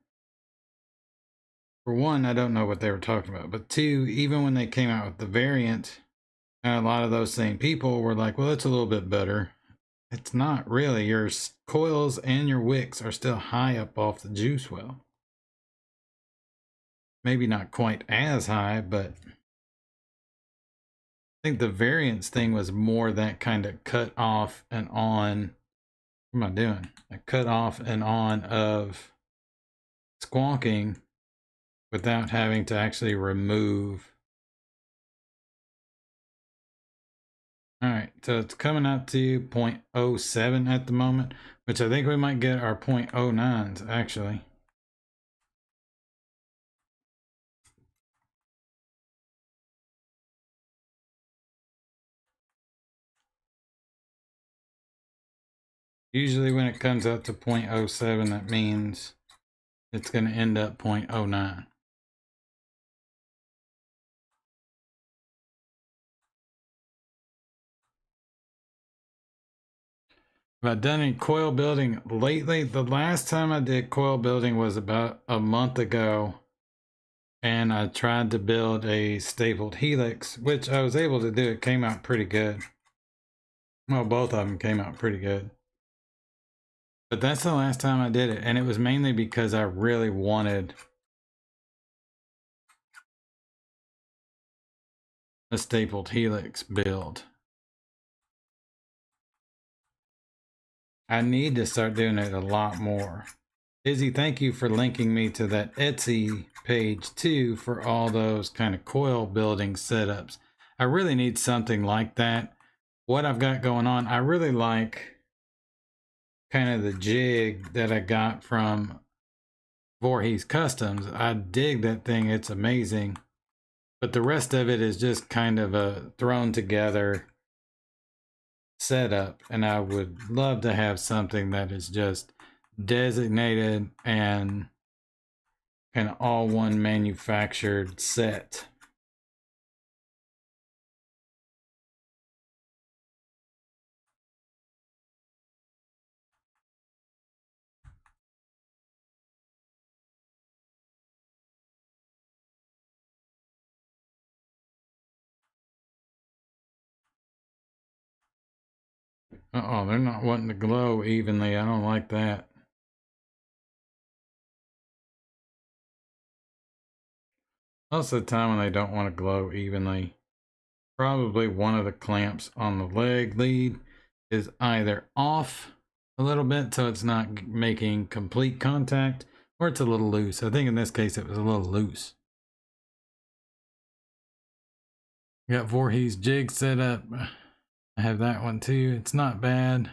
For one, I don't know what they were talking about, but two, even when they came out with the variant, a lot of those same people were like, well, it's a little bit better. It's not really. Your coils and your wicks are still high up off the juice well. Maybe not quite as high, but I think the variance thing was more that kind of cut off and on. What am I doing? A cut off and on of squonking without having to actually remove. All right, so it's coming out to 0.07 at the moment, which I think we might get our 0.09s actually. Usually when it comes out to 0.07, that means it's going to end up 0.09. Have I done any coil building lately? The last time I did coil building was about a month ago, and I tried to build a stapled helix, which I was able to do. It came out pretty good. Well, both of them came out pretty good. But that's the last time I did it, and it was mainly because I really wanted a stapled helix build. I need to start doing it a lot more. Izzy, thank you for linking me to that Etsy page too for all those kind of coil building setups. I really need something like that. What I've got going on, I really like kind of the jig that I got from Voorhees Customs. I dig that thing, it's amazing. But the rest of it is just kind of a thrown together setup, and I would love to have something that is just designated and kind of all one manufactured set. Uh-oh, they're not wanting to glow evenly. I don't like that. Most of the time when they don't want to glow evenly, probably one of the clamps on the leg lead is either off a little bit so it's not making complete contact, or it's a little loose. I think in this case it was a little loose. Got Voorhees jig set up. I have that one too. It's not bad,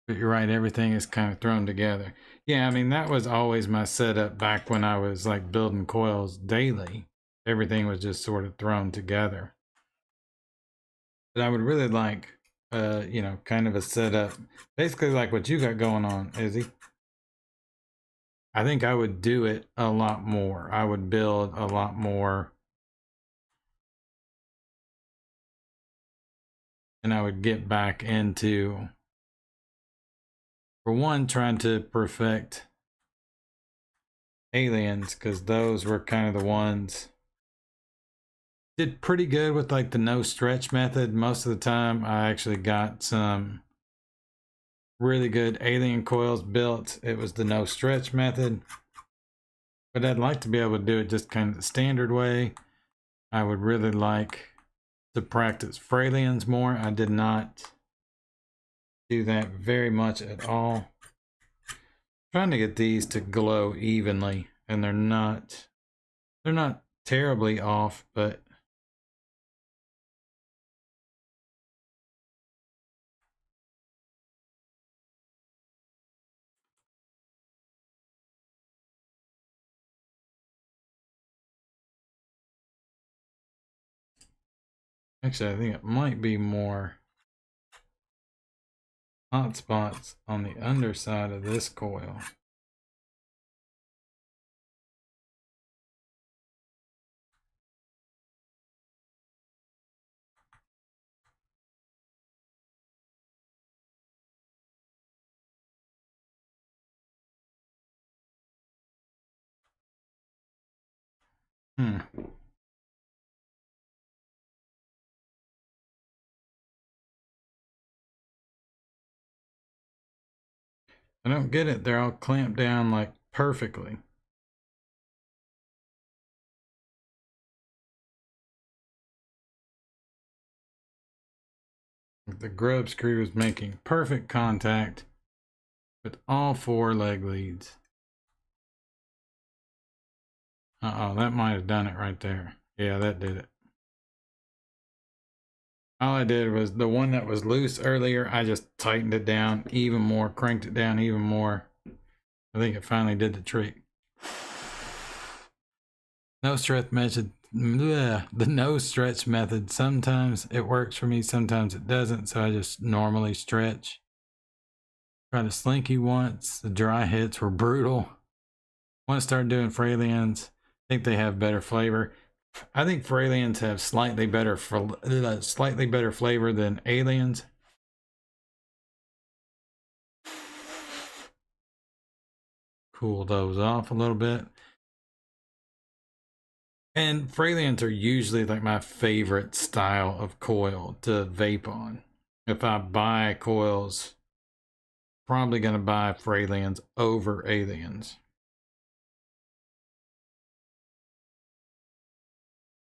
but you're right, everything is kind of thrown together. Yeah, I mean, that was always my setup back when I was like building coils daily. Everything was just sort of thrown together. But I would really like, you know, kind of a setup, basically like what you got going on, Izzy. I think I would do it a lot more. I would build a lot more. And I would get back into, for one, trying to perfect aliens, because those were kind of the ones did pretty good with like the no stretch method. Most of the time I actually got some really good alien coils built. It was the no stretch method, but I'd like to be able to do it just kind of the standard way. I would really like to practice Fralians more. I did not do that very much at all. Trying to get these to glow evenly, and they're not terribly off, but actually I think it might be more hot spots on the underside of this coil. I don't get it. They're all clamped down like perfectly. The grub screw is making perfect contact with all 4 leg leads. Uh-oh, that might have done it right there. Yeah, that did it. All I did was the one that was loose earlier, I just tightened it down even more, cranked it down even more. I think it finally did the trick. No stretch method. The no stretch method. Sometimes it works for me, sometimes it doesn't. So I just normally stretch. Tried a slinky once. The dry hits were brutal. Want to start doing Fralians. I think they have better flavor. I think Fralians have slightly better flavor than Aliens. Cool those off a little bit. And Fralians are usually like my favorite style of coil to vape on. If I buy coils, probably going to buy Fralians over Aliens.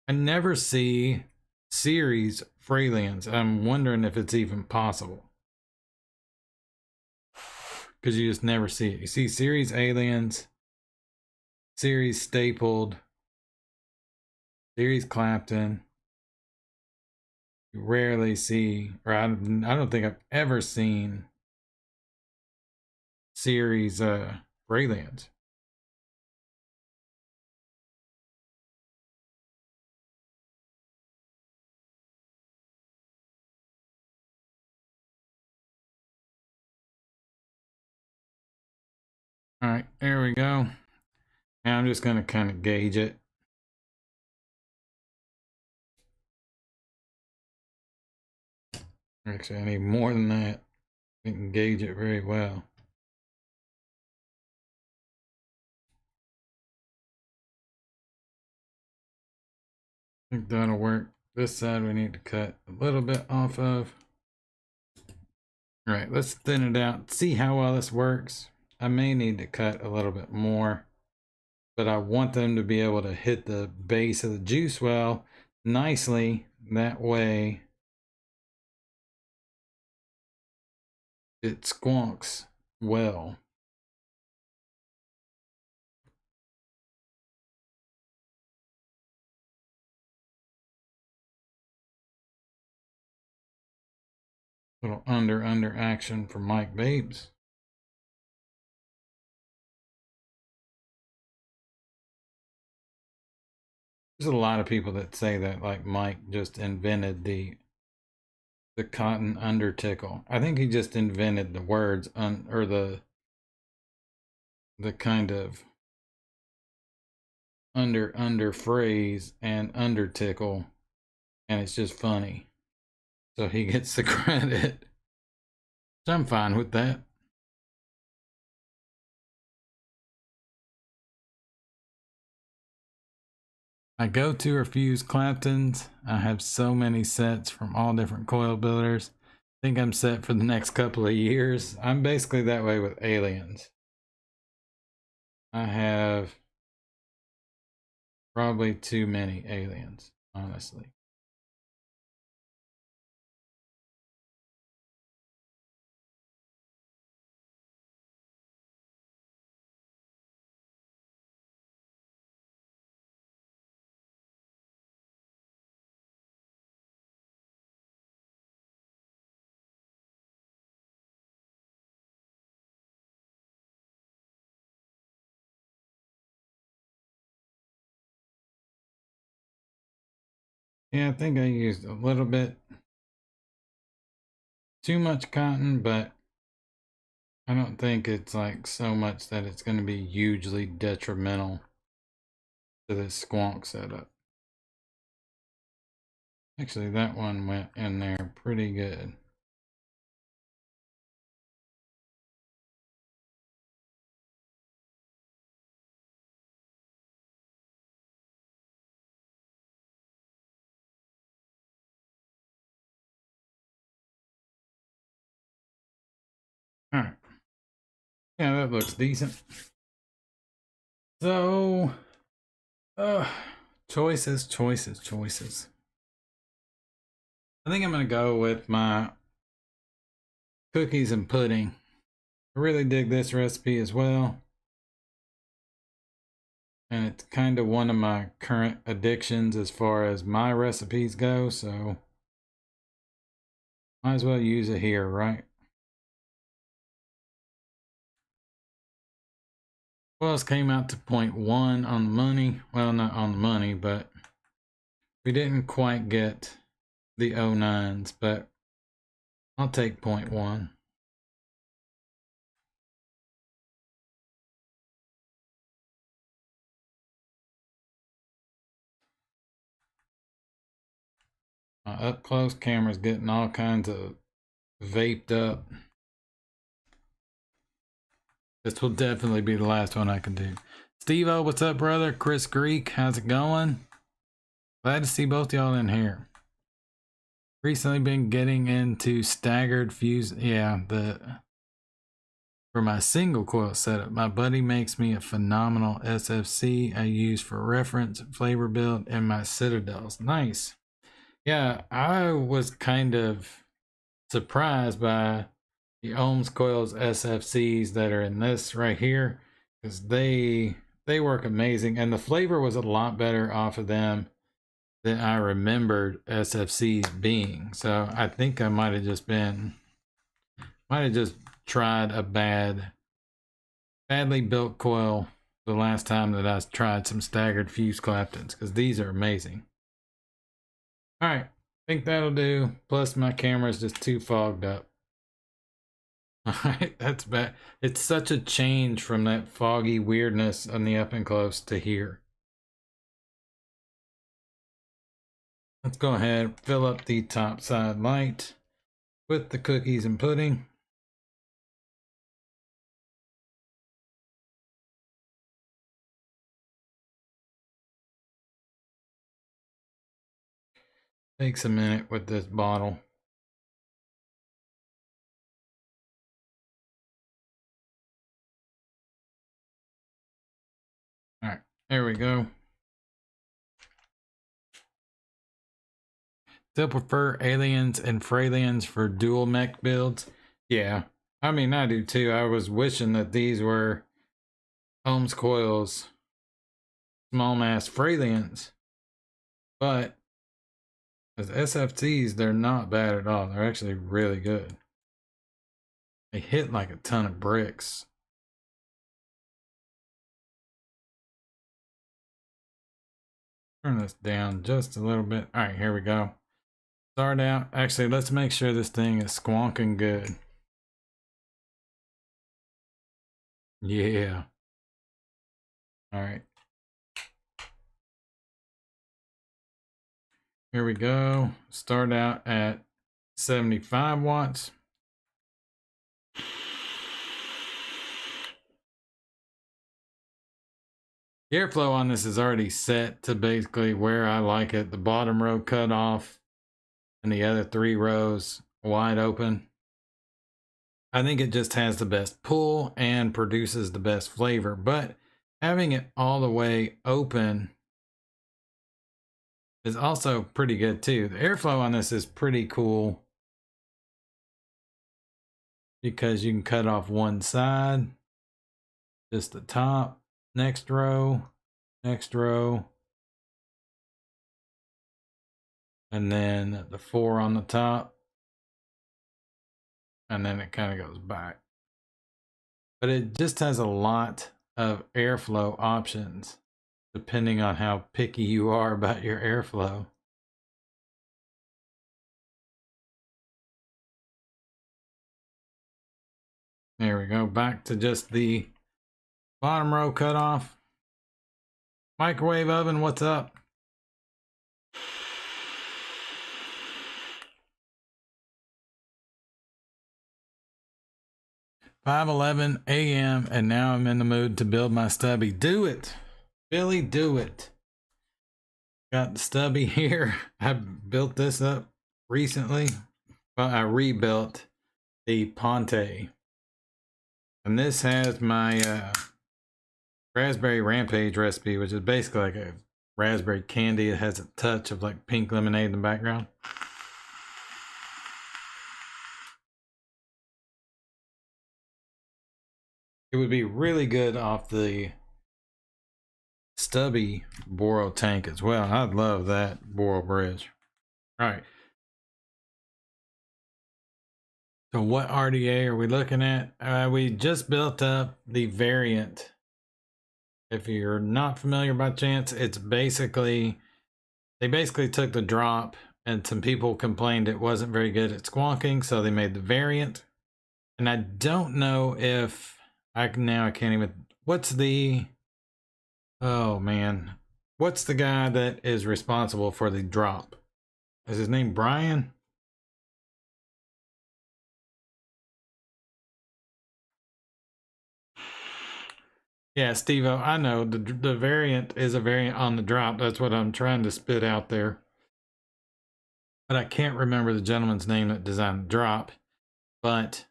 I never see series Fralians. I'm wondering if it's even possible. Because you just never see it. You see series Aliens, series Stapled, series Clapton. You rarely see, or I don't think I've ever seen series Fralians. All right, there we go. Now I'm just going to kind of gauge it. Actually, I need more than that. I can gauge it very well. I think that'll work. This side we need to cut a little bit off of. All right, let's thin it out. See how well this works. I may need to cut a little bit more, but I want them to be able to hit the base of the juice well nicely. That way it squonks well. Little under action for Mike Vapes. There's a lot of people that say that like Mike just invented the cotton under tickle. I think he just invented the words or the kind of under phrase and under tickle, and it's just funny. So he gets the credit. So I'm fine with that. I go to refuse Claptons. I have so many sets from all different coil builders. I think I'm set for the next couple of years. I'm basically that way with Aliens. I have probably too many Aliens, honestly. Yeah, I think I used a little bit too much cotton, but I don't think it's like so much that it's going to be hugely detrimental to this squonk setup. Actually, that one went in there pretty good. All right. Yeah, that looks decent. So, choices. I think I'm going to go with my cookies and pudding. I really dig this recipe as well. And it's kind of one of my current addictions as far as my recipes go, so might as well use it here, right? Well, it came out to 0.1 on the money. Well, not on the money, but we didn't quite get the 09s, but I'll take 0.1. My up close camera's getting all kinds of vaped up. This will definitely be the last one I can do. Steve-O, what's up, brother? Chris Greek, how's it going? Glad to see both y'all in here. Recently been getting into staggered fuse. Yeah, for my single coil setup, my buddy makes me a phenomenal SFC I use for reference, flavor build, and my citadels. Nice. Yeah, I was kind of surprised by the Ohms coils SFCs that are in this right here, because they work amazing, and the flavor was a lot better off of them than I remembered SFCs being. So I think I might have just tried a badly built coil the last time that I tried some staggered fuse Claptons, because these are amazing. All right, I think that'll do. Plus my camera's just too fogged up. All right, that's bad. It's such a change from that foggy weirdness on the up and close to here. Let's go ahead, fill up the Topside Lite with the cookies and pudding. Takes a minute with this bottle. All right, there we go. Still prefer aliens and Fralians for dual mech builds. Yeah, I mean, I do too. I was wishing that these were Ohms coils, small mass Fralians, but as SFTs, they're not bad at all. They're actually really good. They hit like a ton of bricks. Turn this down just a little bit. All right, here we go. Start out. Actually, let's make sure this thing is squonking good. Yeah. All right. Here we go. Start out at 75 watts. The airflow on this is already set to basically where I like it. The bottom row cut off and the other 3 rows wide open. I think it just has the best pull and produces the best flavor, but having it all the way open is also pretty good too. The airflow on this is pretty cool because you can cut off one side, just the top, next row, and then the 4 on the top, and then it kind of goes back. But it just has a lot of airflow options depending on how picky you are about your airflow. There we go. Back to just the bottom row cut off. Microwave oven, what's up? $5:11 a.m. and now I'm in the mood to build my stubby. Do it, Billy, do it. Got the stubby here. I built this up recently. Well, I rebuilt the Ponte. And this has my raspberry rampage recipe, which is basically like a raspberry candy. It has a touch of like pink lemonade in the background. It would be really good off the stubby Boro tank as well. I'd love that Boro bridge. All right. So what RDA are we looking at? We just built up the variant. If you're not familiar by chance, it's basically, they basically took the drop and some people complained it wasn't very good at squonking, so they made the variant. And I don't know if I can't even, what's the, oh man, what's the guy that is responsible for the drop? Is his name Brian? Yeah, Steve-O, I know the variant is a variant on the drop. That's what I'm trying to spit out there. But I can't remember the gentleman's name that designed the drop. But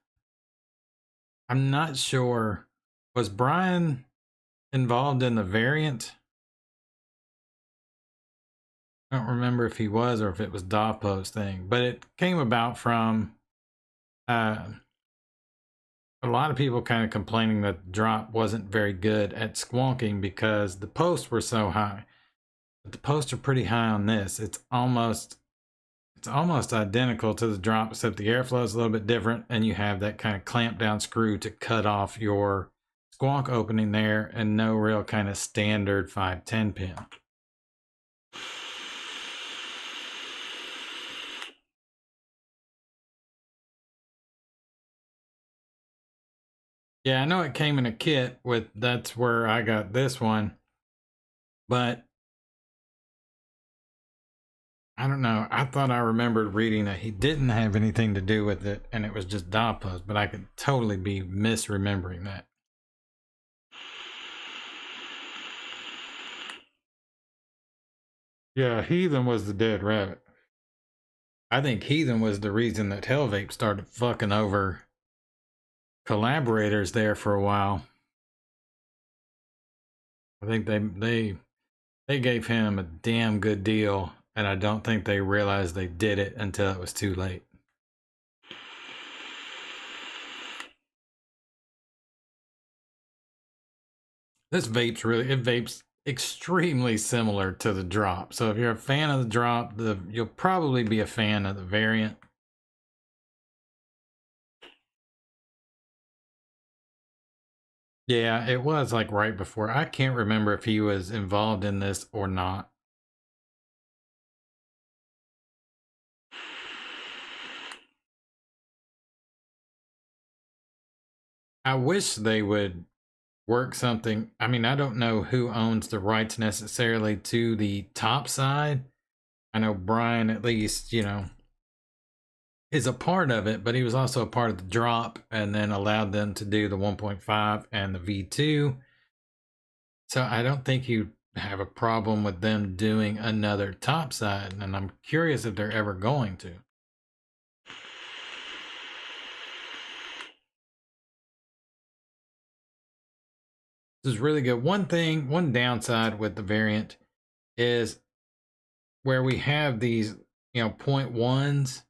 I'm not sure. Was Brian involved in the variant? I don't remember if he was or if it was Dovpo's thing. But it came about from a lot of people kind of complaining that the drop wasn't very good at squonking because the posts were so high. But the posts are pretty high on this. It's almost identical to the drop, except the airflow is a little bit different, and you have that kind of clamp down screw to cut off your squonk opening there, and no real kind of standard 510 pin. Yeah, I know it came in a kit with, that's where I got this one, but I don't know. I thought I remembered reading that he didn't have anything to do with it and it was just Dovpo's, but I could totally be misremembering that. Yeah, Heathen was the dead rabbit. I think Heathen was the reason that Hell Vape started fucking over collaborators there for a while. I think they gave him a damn good deal, and I don't think they realized they did it until it was too late. This vape's it vapes extremely similar to the drop. So if you're a fan of the drop, you'll probably be a fan of the variant. Yeah, it was like right before. I can't remember if he was involved in this or not. I wish they would work something. I mean, I don't know who owns the rights necessarily to the Topside. I know Brian, at least, you know, is a part of it, but he was also a part of the drop and then allowed them to do the 1.5 and the V2. So I don't think you have a problem with them doing another Topside, and I'm curious if they're ever going to. This is really good. One downside with the variant is where we have these, you know, 0.1s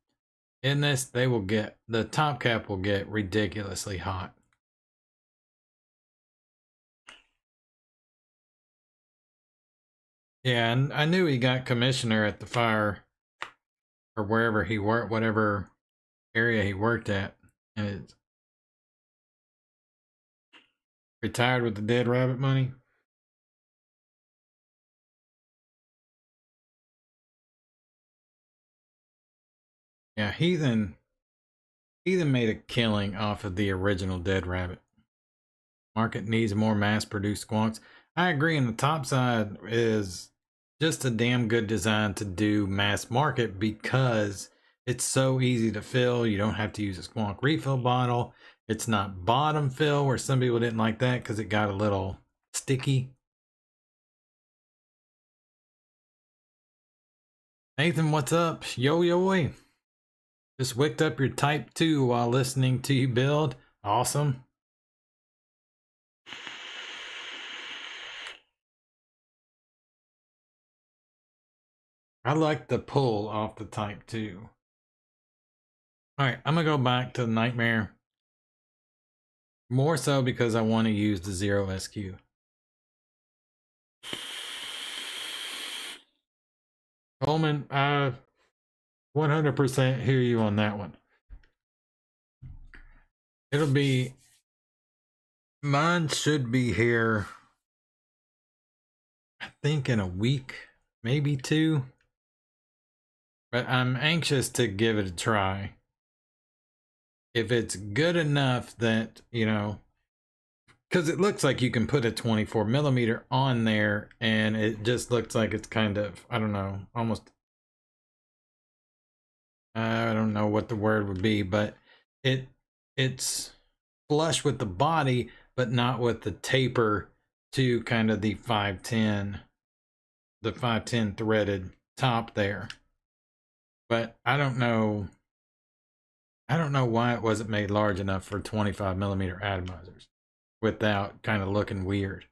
in this, the top cap will get ridiculously hot. Yeah, and I knew he got commissioner at the fire or wherever he worked, whatever area he worked at, and it's retired with the dead rabbit money. Yeah, Heathen Ethan made a killing off of the original Dead Rabbit. Market needs more mass-produced squonks. I agree, and the Topside is just a damn good design to do mass market because it's so easy to fill. You don't have to use a squonk refill bottle. It's not bottom fill, where some people didn't like that because it got a little sticky. Nathan, what's up? Yo. Just wicked up your Type 2 while listening to you build. Awesome. I like the pull off the Type 2. Alright, I'm going to go back to the Nightmare. More so because I want to use the Zero.SQ. 100% hear you on that one. It'll be... Mine should be here, I think, in a week, maybe 2. But I'm anxious to give it a try. If it's good enough that, you know, because it looks like you can put a 24mm on there and it just looks like it's kind of, I don't know, almost, I don't know what the word would be, but it's flush with the body, but not with the taper to kind of the 510 threaded top there. But I don't know why it wasn't made large enough for 25mm atomizers without kind of looking weird.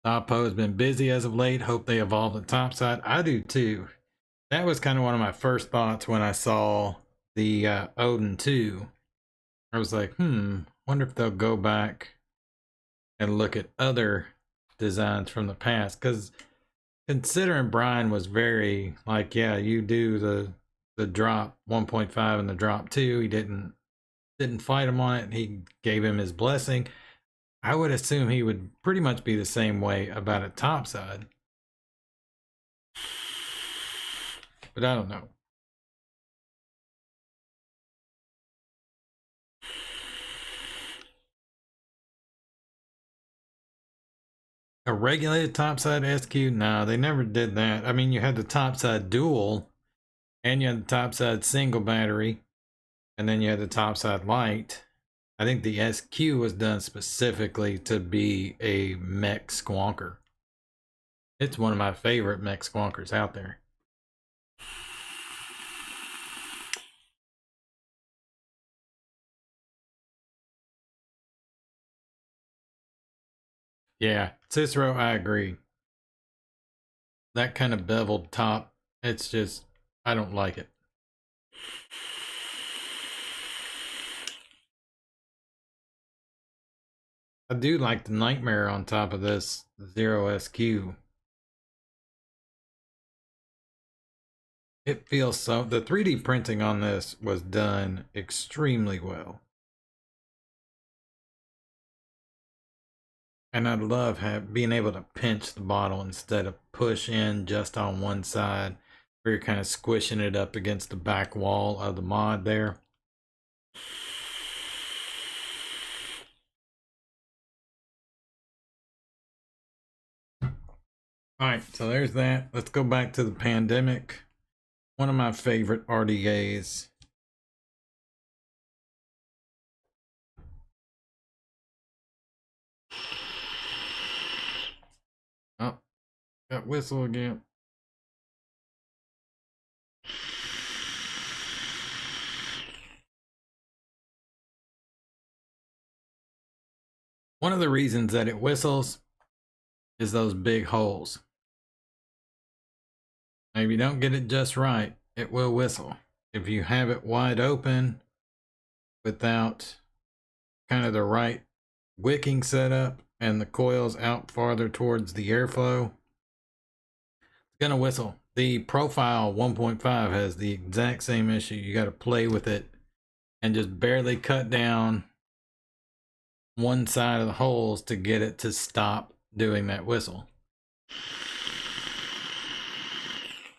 Dovpo has been busy as of late. Hope they evolve the Topside. I do too. That was kind of one of my first thoughts when I saw the Odin 2. I was like, wonder if they'll go back and look at other designs from the past, because considering Brian was very like, yeah, you do the drop 1.5 and the drop 2, he didn't fight him on it, he gave him his blessing. I would assume he would pretty much be the same way about a Topside, but I don't know. A regulated Topside SQ? No, they never did that. I mean, you had the Topside dual, and you had the Topside single battery, and then you had the Topside Lite. I think the SQ was done specifically to be a mech squonker. It's one of my favorite mech squonkers out there. Yeah, Cicero, I agree. That kind of beveled top, it's just, I don't like it. I do like the Nightmare on top of this Zero.SQ. It feels so, the 3D printing on this was done extremely well. And I love being able to pinch the bottle instead of push in just on one side, where you're kind of squishing it up against the back wall of the mod there. Alright, so there's that. Let's go back to the Pandemic. One of my favorite RDAs. Oh, got whistle again. One of the reasons that it whistles is those big holes. Now, if you don't get it just right, it will whistle. If you have it wide open without kind of the right wicking setup and the coils out farther towards the airflow, it's gonna whistle. The Profile 1.5 has the exact same issue. You got to play with it and just barely cut down one side of the holes to get it to stop doing that whistle.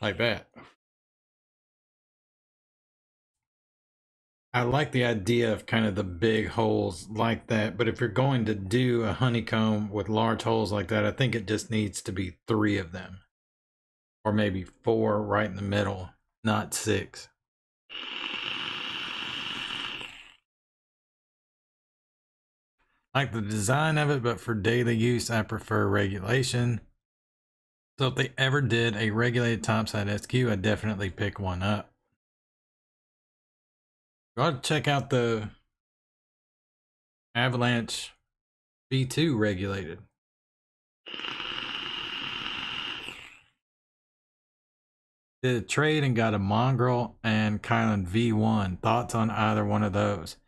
like that. I like the idea of kind of the big holes like that, but if you're going to do a honeycomb with large holes like that, I think it just needs to be 3 of them, or maybe 4 right in the middle, not 6. Like the design of it, but for daily use, I prefer regulation. So if they ever did a regulated Topside SQ, I'd definitely pick one up. Go ahead and check out the Avalanche V2 regulated. Did a trade and got a Mongrel and Kylan V1. Thoughts on either one of those?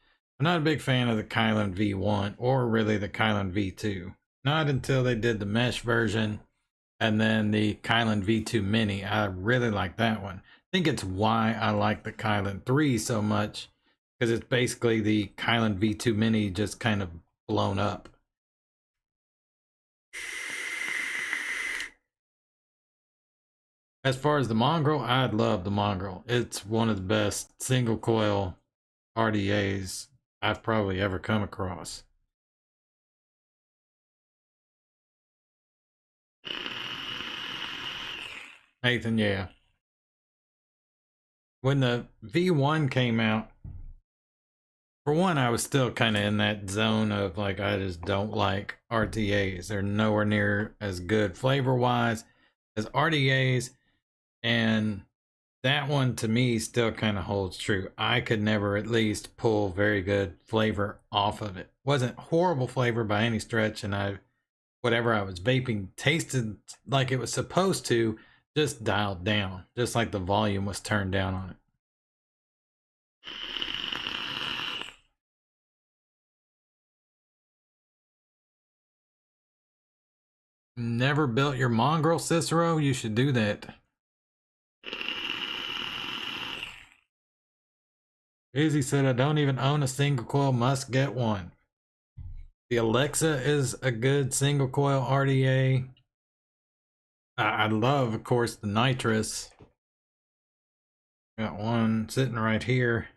I'm not a big fan of the Kylan V1 or really the Kylan V2. Not until they did the mesh version and then the Kylan V2 Mini. I really like that one. I think it's why I like the Kylan 3 so much, because it's basically the Kylan V2 Mini just kind of blown up. As far as the Mongrel, I love the Mongrel. It's one of the best single coil RDAs I've probably ever come across. Nathan, yeah. When the V1 came out, for one, I was still kind of in that zone of like, I just don't like RDAs. They're nowhere near as good flavor wise as RDAs. And that one to me still kind of holds true. I could never at least pull very good flavor off of it. Wasn't horrible flavor by any stretch, and whatever I was vaping tasted like it was supposed to, just dialed down, just like the volume was turned down on it. Never built your Mongrel, Cicero? You should do that. Izzy said, I don't even own a single coil, must get one. The Alexa is a good single coil RDA. I love, of course, the nitrous. Got one sitting right here.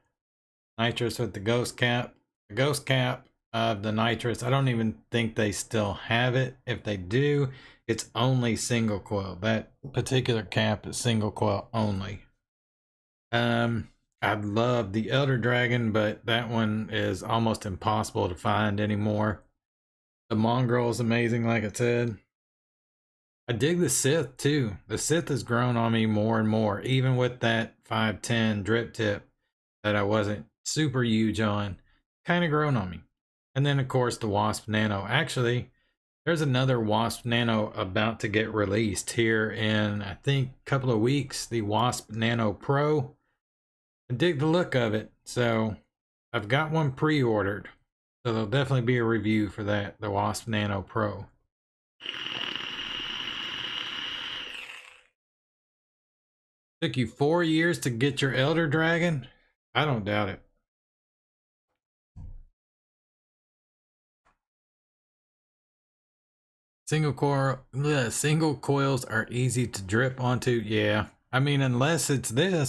Nitrous with the ghost cap. The ghost cap of the nitrous, I don't even think they still have it. If they do, it's only single coil. That particular cap is single coil only. I love the Elder Dragon, but that one is almost impossible to find anymore. The Mongrel is amazing, like I said. I dig the Sith too. The Sith has grown on me more and more, even with that 510 drip tip that I wasn't super huge on. Kind of grown on me. And then, of course, the Wasp Nano. Actually, there's another Wasp Nano about to get released here in, I think, a couple of weeks. The Wasp Nano Pro. I dig the look of it, so I've got one pre-ordered. So there'll definitely be a review for that, the Wasp Nano Pro. Took you 4 years to get your Elder Dragon? I don't doubt it. Single coils are easy to drip onto. Yeah. I mean, unless it's a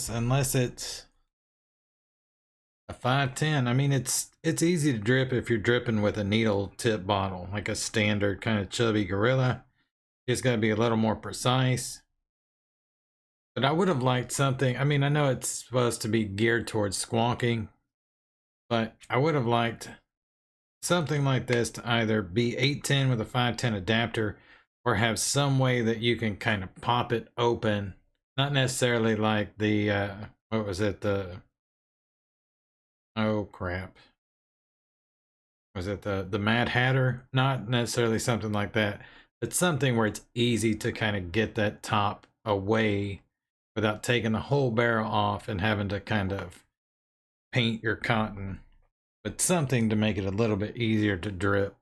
510. I mean, it's easy to drip if you're dripping with a needle tip bottle, like a standard kind of chubby gorilla. It's got to be a little more precise. But I would have liked something. I mean, I know it's supposed to be geared towards squonking, but I would have liked something like this to either be 810 with a 510 adapter, or have some way that you can kind of pop it open. Not necessarily like the, what was it? Oh crap. Was it the Mad Hatter? Not necessarily something like that, but something where it's easy to kind of get that top away without taking the whole barrel off and having to kind of paint your cotton. But something to make it a little bit easier to drip.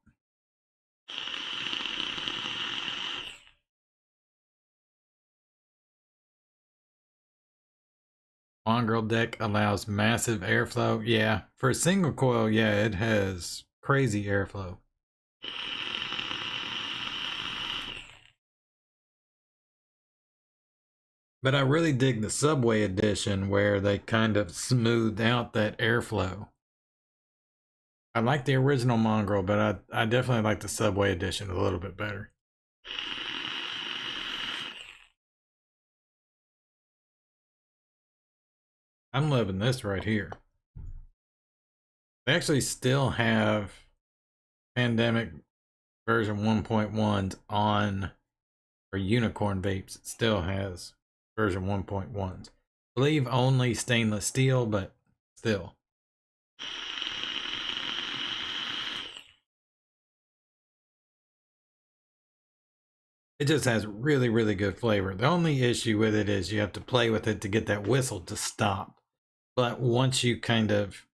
Mongrel deck allows massive airflow. Yeah, for a single coil, yeah, it has crazy airflow. But I really dig the Subway edition where they kind of smoothed out that airflow. I like the original Mongrel, but I definitely like the Subway edition a little bit better. I'm loving this right here. They actually still have Pandemic version 1.1 on, or Unicorn Vapes. It still has version 1.1s. I believe only stainless steel, but still. It just has really, really good flavor. The only issue with it is you have to play with it to get that whistle to stop. But once you kind of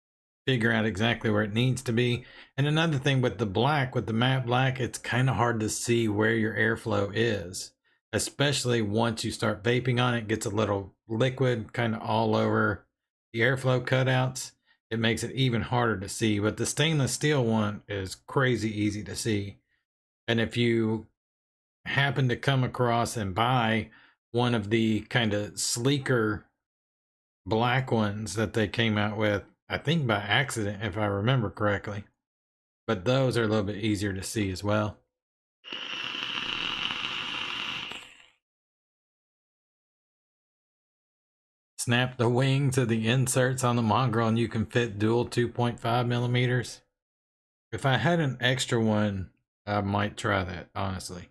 figure out exactly where it needs to be. And another thing with the black, with the matte black, it's kind of hard to see where your airflow is, especially once you start vaping on it. It gets a little liquid kind of all over the airflow cutouts. It makes it even harder to see, but the stainless steel one is crazy easy to see. And if you happen to come across and buy one of the kind of sleeker black ones that they came out with, I think by accident, if I remember correctly. But those are a little bit easier to see as well. Snap the wings of the inserts on the Mongrel and you can fit dual 2.5 millimeters. If I had an extra one, I might try that, honestly.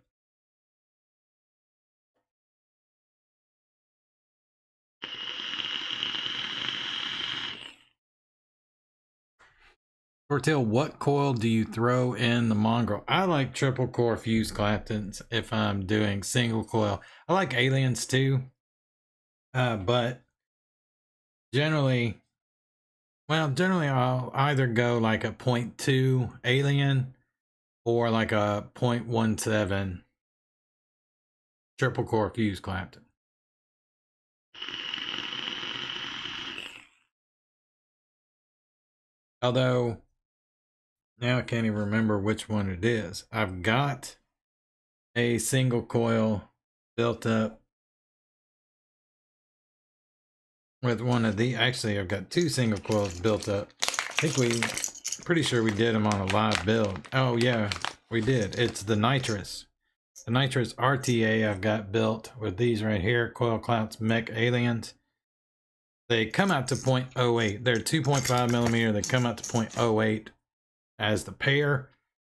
Sorteal, what coil do you throw in the Mongrel? I like triple core fused Claptons if I'm doing single coil. I like aliens too, but generally, generally I'll either go like a 0.2 alien or like a 0.17 triple core fused Clapton. Although now I can't even remember which one it is. I've got a single coil built up with one of the, actually I've got two single coils built up. I think pretty sure we did them on a live build. Oh yeah, we did. It's the nitrous. The nitrous RTA I've got built with these right here, Coil Clouts Mech Aliens. They come out to 0.08. They're 2.5 millimeter. They come out to 0.08 as the pair,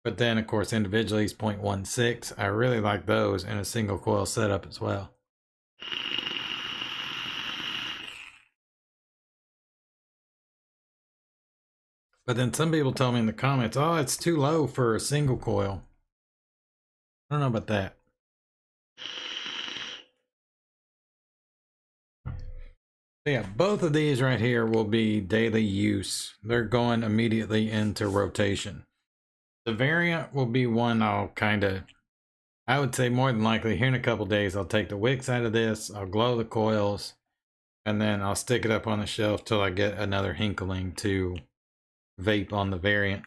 but then of course individually is 0.16. I really like those in a single coil setup as well. But then some people told me in the comments, oh, it's too low for a single coil. I don't know about that. Yeah, both of these right here will be daily use. They're going immediately into rotation. The variant will be one I'll kind of, I would say more than likely here in a couple days, I'll take the wicks out of this, I'll glow the coils, and then I'll stick it up on the shelf till I get another Hinkling to vape on the variant.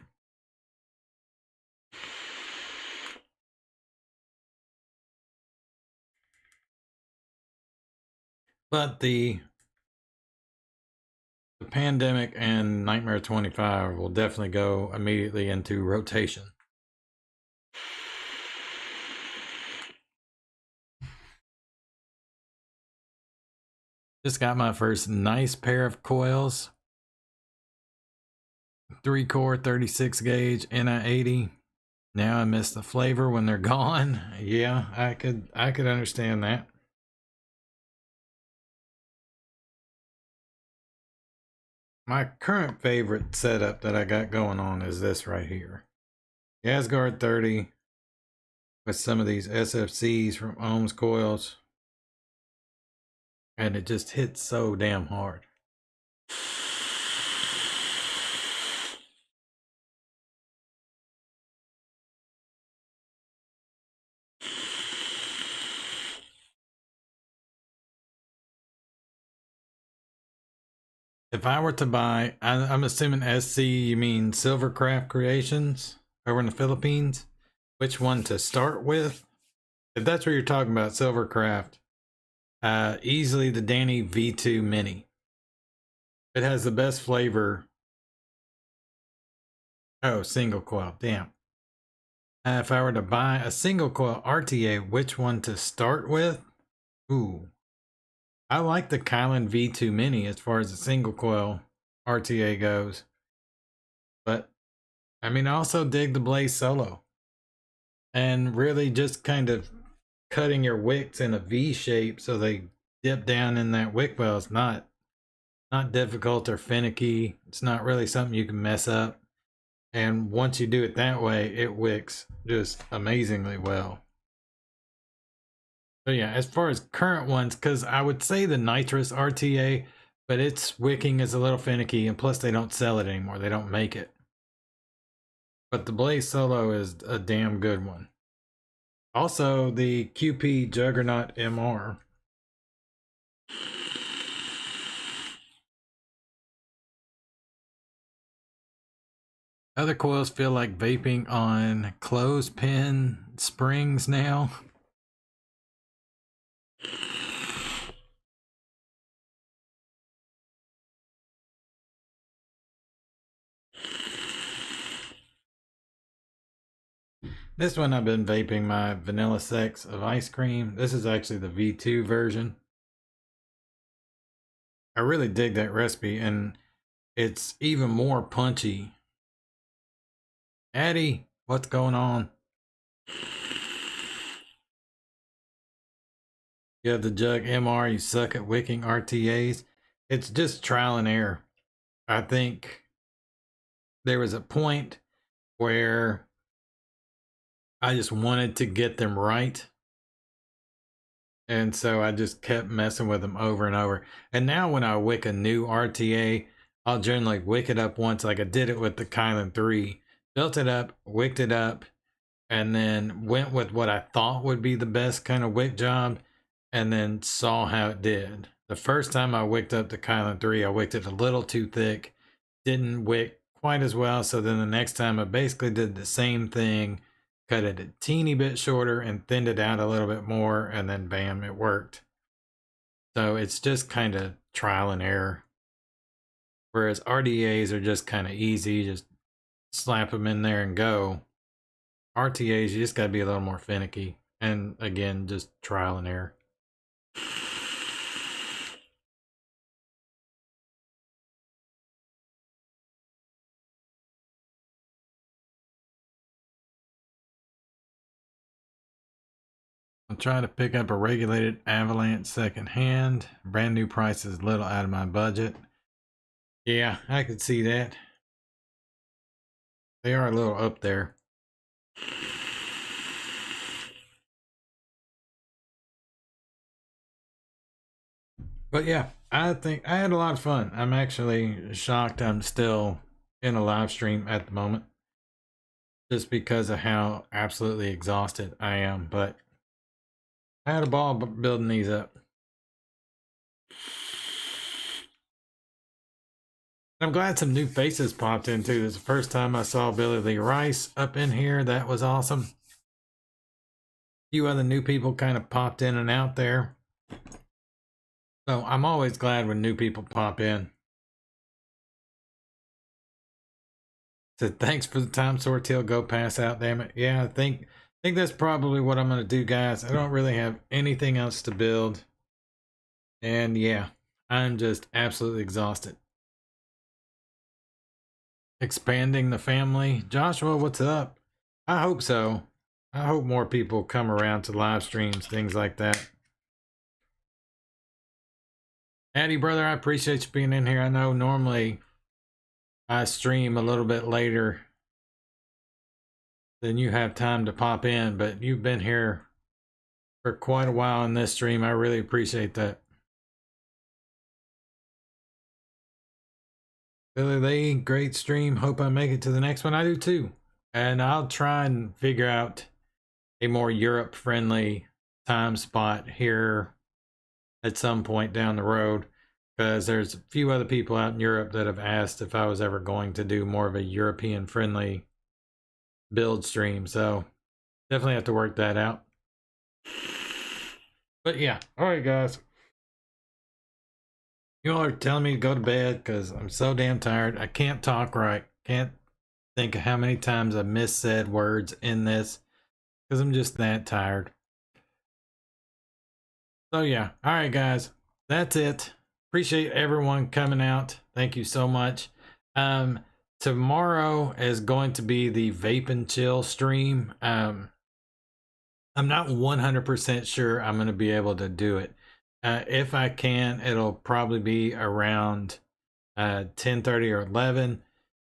But the Pandemic and Nightmare 25 will definitely go immediately into rotation. Just got my first nice pair of coils. 3-core 36 gauge NI80. Now I miss the flavor when they're gone. Yeah, I could understand that. My current favorite setup that I got going on is this right here. Asgard 30 with some of these SFCs from Ohms coils. And it just hits so damn hard. If I were to buy, I'm assuming SC, you mean Silvercraft Creations over in the Philippines? Which one to start with? If that's what you're talking about, Silvercraft, Easily the Danny V2 Mini. It has the best flavor. Oh, single coil, damn. If I were to buy a single coil RTA, which one to start with? Ooh, I like the Kylan V2 Mini as far as the single coil RTA goes. But, I mean, I also dig the Blaze Solo. And really just kind of cutting your wicks in a V shape so they dip down in that wick well is not difficult or finicky. It's not really something you can mess up. And once you do it that way, it wicks just amazingly well. So yeah, as far as current ones, because I would say the nitrous RTA, but its wicking is a little finicky, and plus they don't sell it anymore. They don't make it. But the Blaze Solo is a damn good one. Also, the QP Juggernaut MR. Other coils feel like vaping on clothespin springs now. This one I've been vaping my vanilla sex of ice cream. This is actually the V2 version. I really dig that recipe, and it's even more punchy. Addie, what's going on? You have the Jug MR, you suck at wicking RTAs. It's just trial and error. I think there was a point where I just wanted to get them right. And so I just kept messing with them over and over. And now when I wick a new RTA, I'll generally wick it up once, like I did it with the Kylan 3. Built it up, wicked it up, and then went with what I thought would be the best kind of wick job, and then saw how it did. The first time I wicked up the Kylan 3, I wicked it a little too thick, didn't wick quite as well, so then the next time I basically did the same thing, cut it a teeny bit shorter and thinned it out a little bit more, and then bam, it worked. So it's just kind of trial and error. Whereas RDAs are just kind of easy, just slap them in there and go. RTAs, you just got to be a little more finicky. And again, just trial and error. I'm trying to pick up a regulated Avalanche secondhand. Brand new price is a little out of my budget. Yeah, I could see that. They are a little up there. But yeah, I think I had a lot of fun. I'm actually shocked I'm still in a live stream at the moment, just because of how absolutely exhausted I am. But I had a ball building these up. I'm glad some new faces popped in too. This is the first time I saw Billy Lee Rice up in here. That was awesome. A few other new people kind of popped in and out there. So I'm always glad when new people pop in. So thanks for the time, Sorteal. Go pass out, damn it. Yeah, I think that's probably what I'm gonna do, guys. I don't really have anything else to build. And yeah, I'm just absolutely exhausted. Expanding the family. Joshua, what's up? I hope so. I hope more people come around to live streams, things like that. Addy, brother, I appreciate you being in here. I know normally I stream a little bit later than you have time to pop in, but you've been here for quite a while in this stream. I really appreciate that. Billy Lee, great stream. Hope I make it to the next one. I do too. And I'll try and figure out a more Europe-friendly time spot here at some point down the road, because there's a few other people out in Europe that have asked if I was ever going to do more of a European-friendly build stream. So definitely have to work that out. But yeah, all right, guys. You all are telling me to go to bed because I'm so damn tired. I can't talk right. Can't think of how many times I missaid words in this because I'm just that tired. So yeah, all right guys, that's it. Appreciate everyone coming out. Thank you so much. Tomorrow is going to be the Vape and Chill stream. I'm not 100% sure I'm going to be able to do it. If I can, it'll probably be around 10:30 or 11.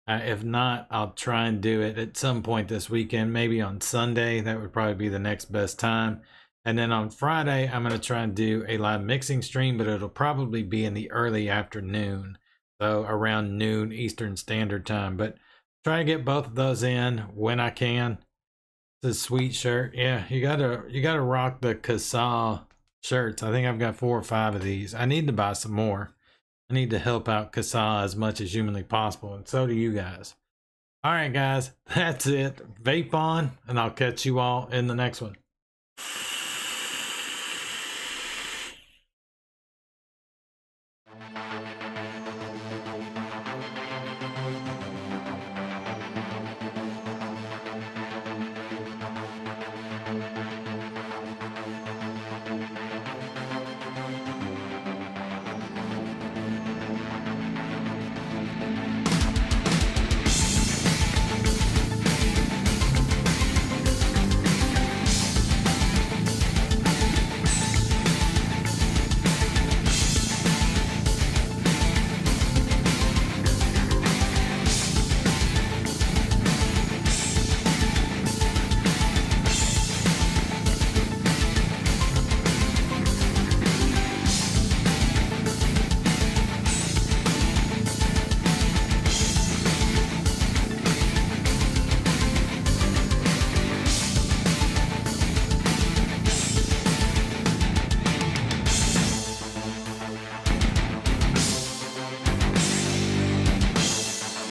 If not, I'll try and do it at some point this weekend, maybe on Sunday. That would probably be the next best time. And then on Friday, I'm going to try and do a live mixing stream, but it'll probably be in the early afternoon. So around noon Eastern Standard Time. But try to get both of those in when I can. It's a sweet shirt. Yeah, you gotta rock the Casal shirts. I think I've got 4 or 5 of these. I need to buy some more. I need to help out Casal as much as humanly possible, and so do you guys. All right, guys, that's it. Vape on, and I'll catch you all in the next one.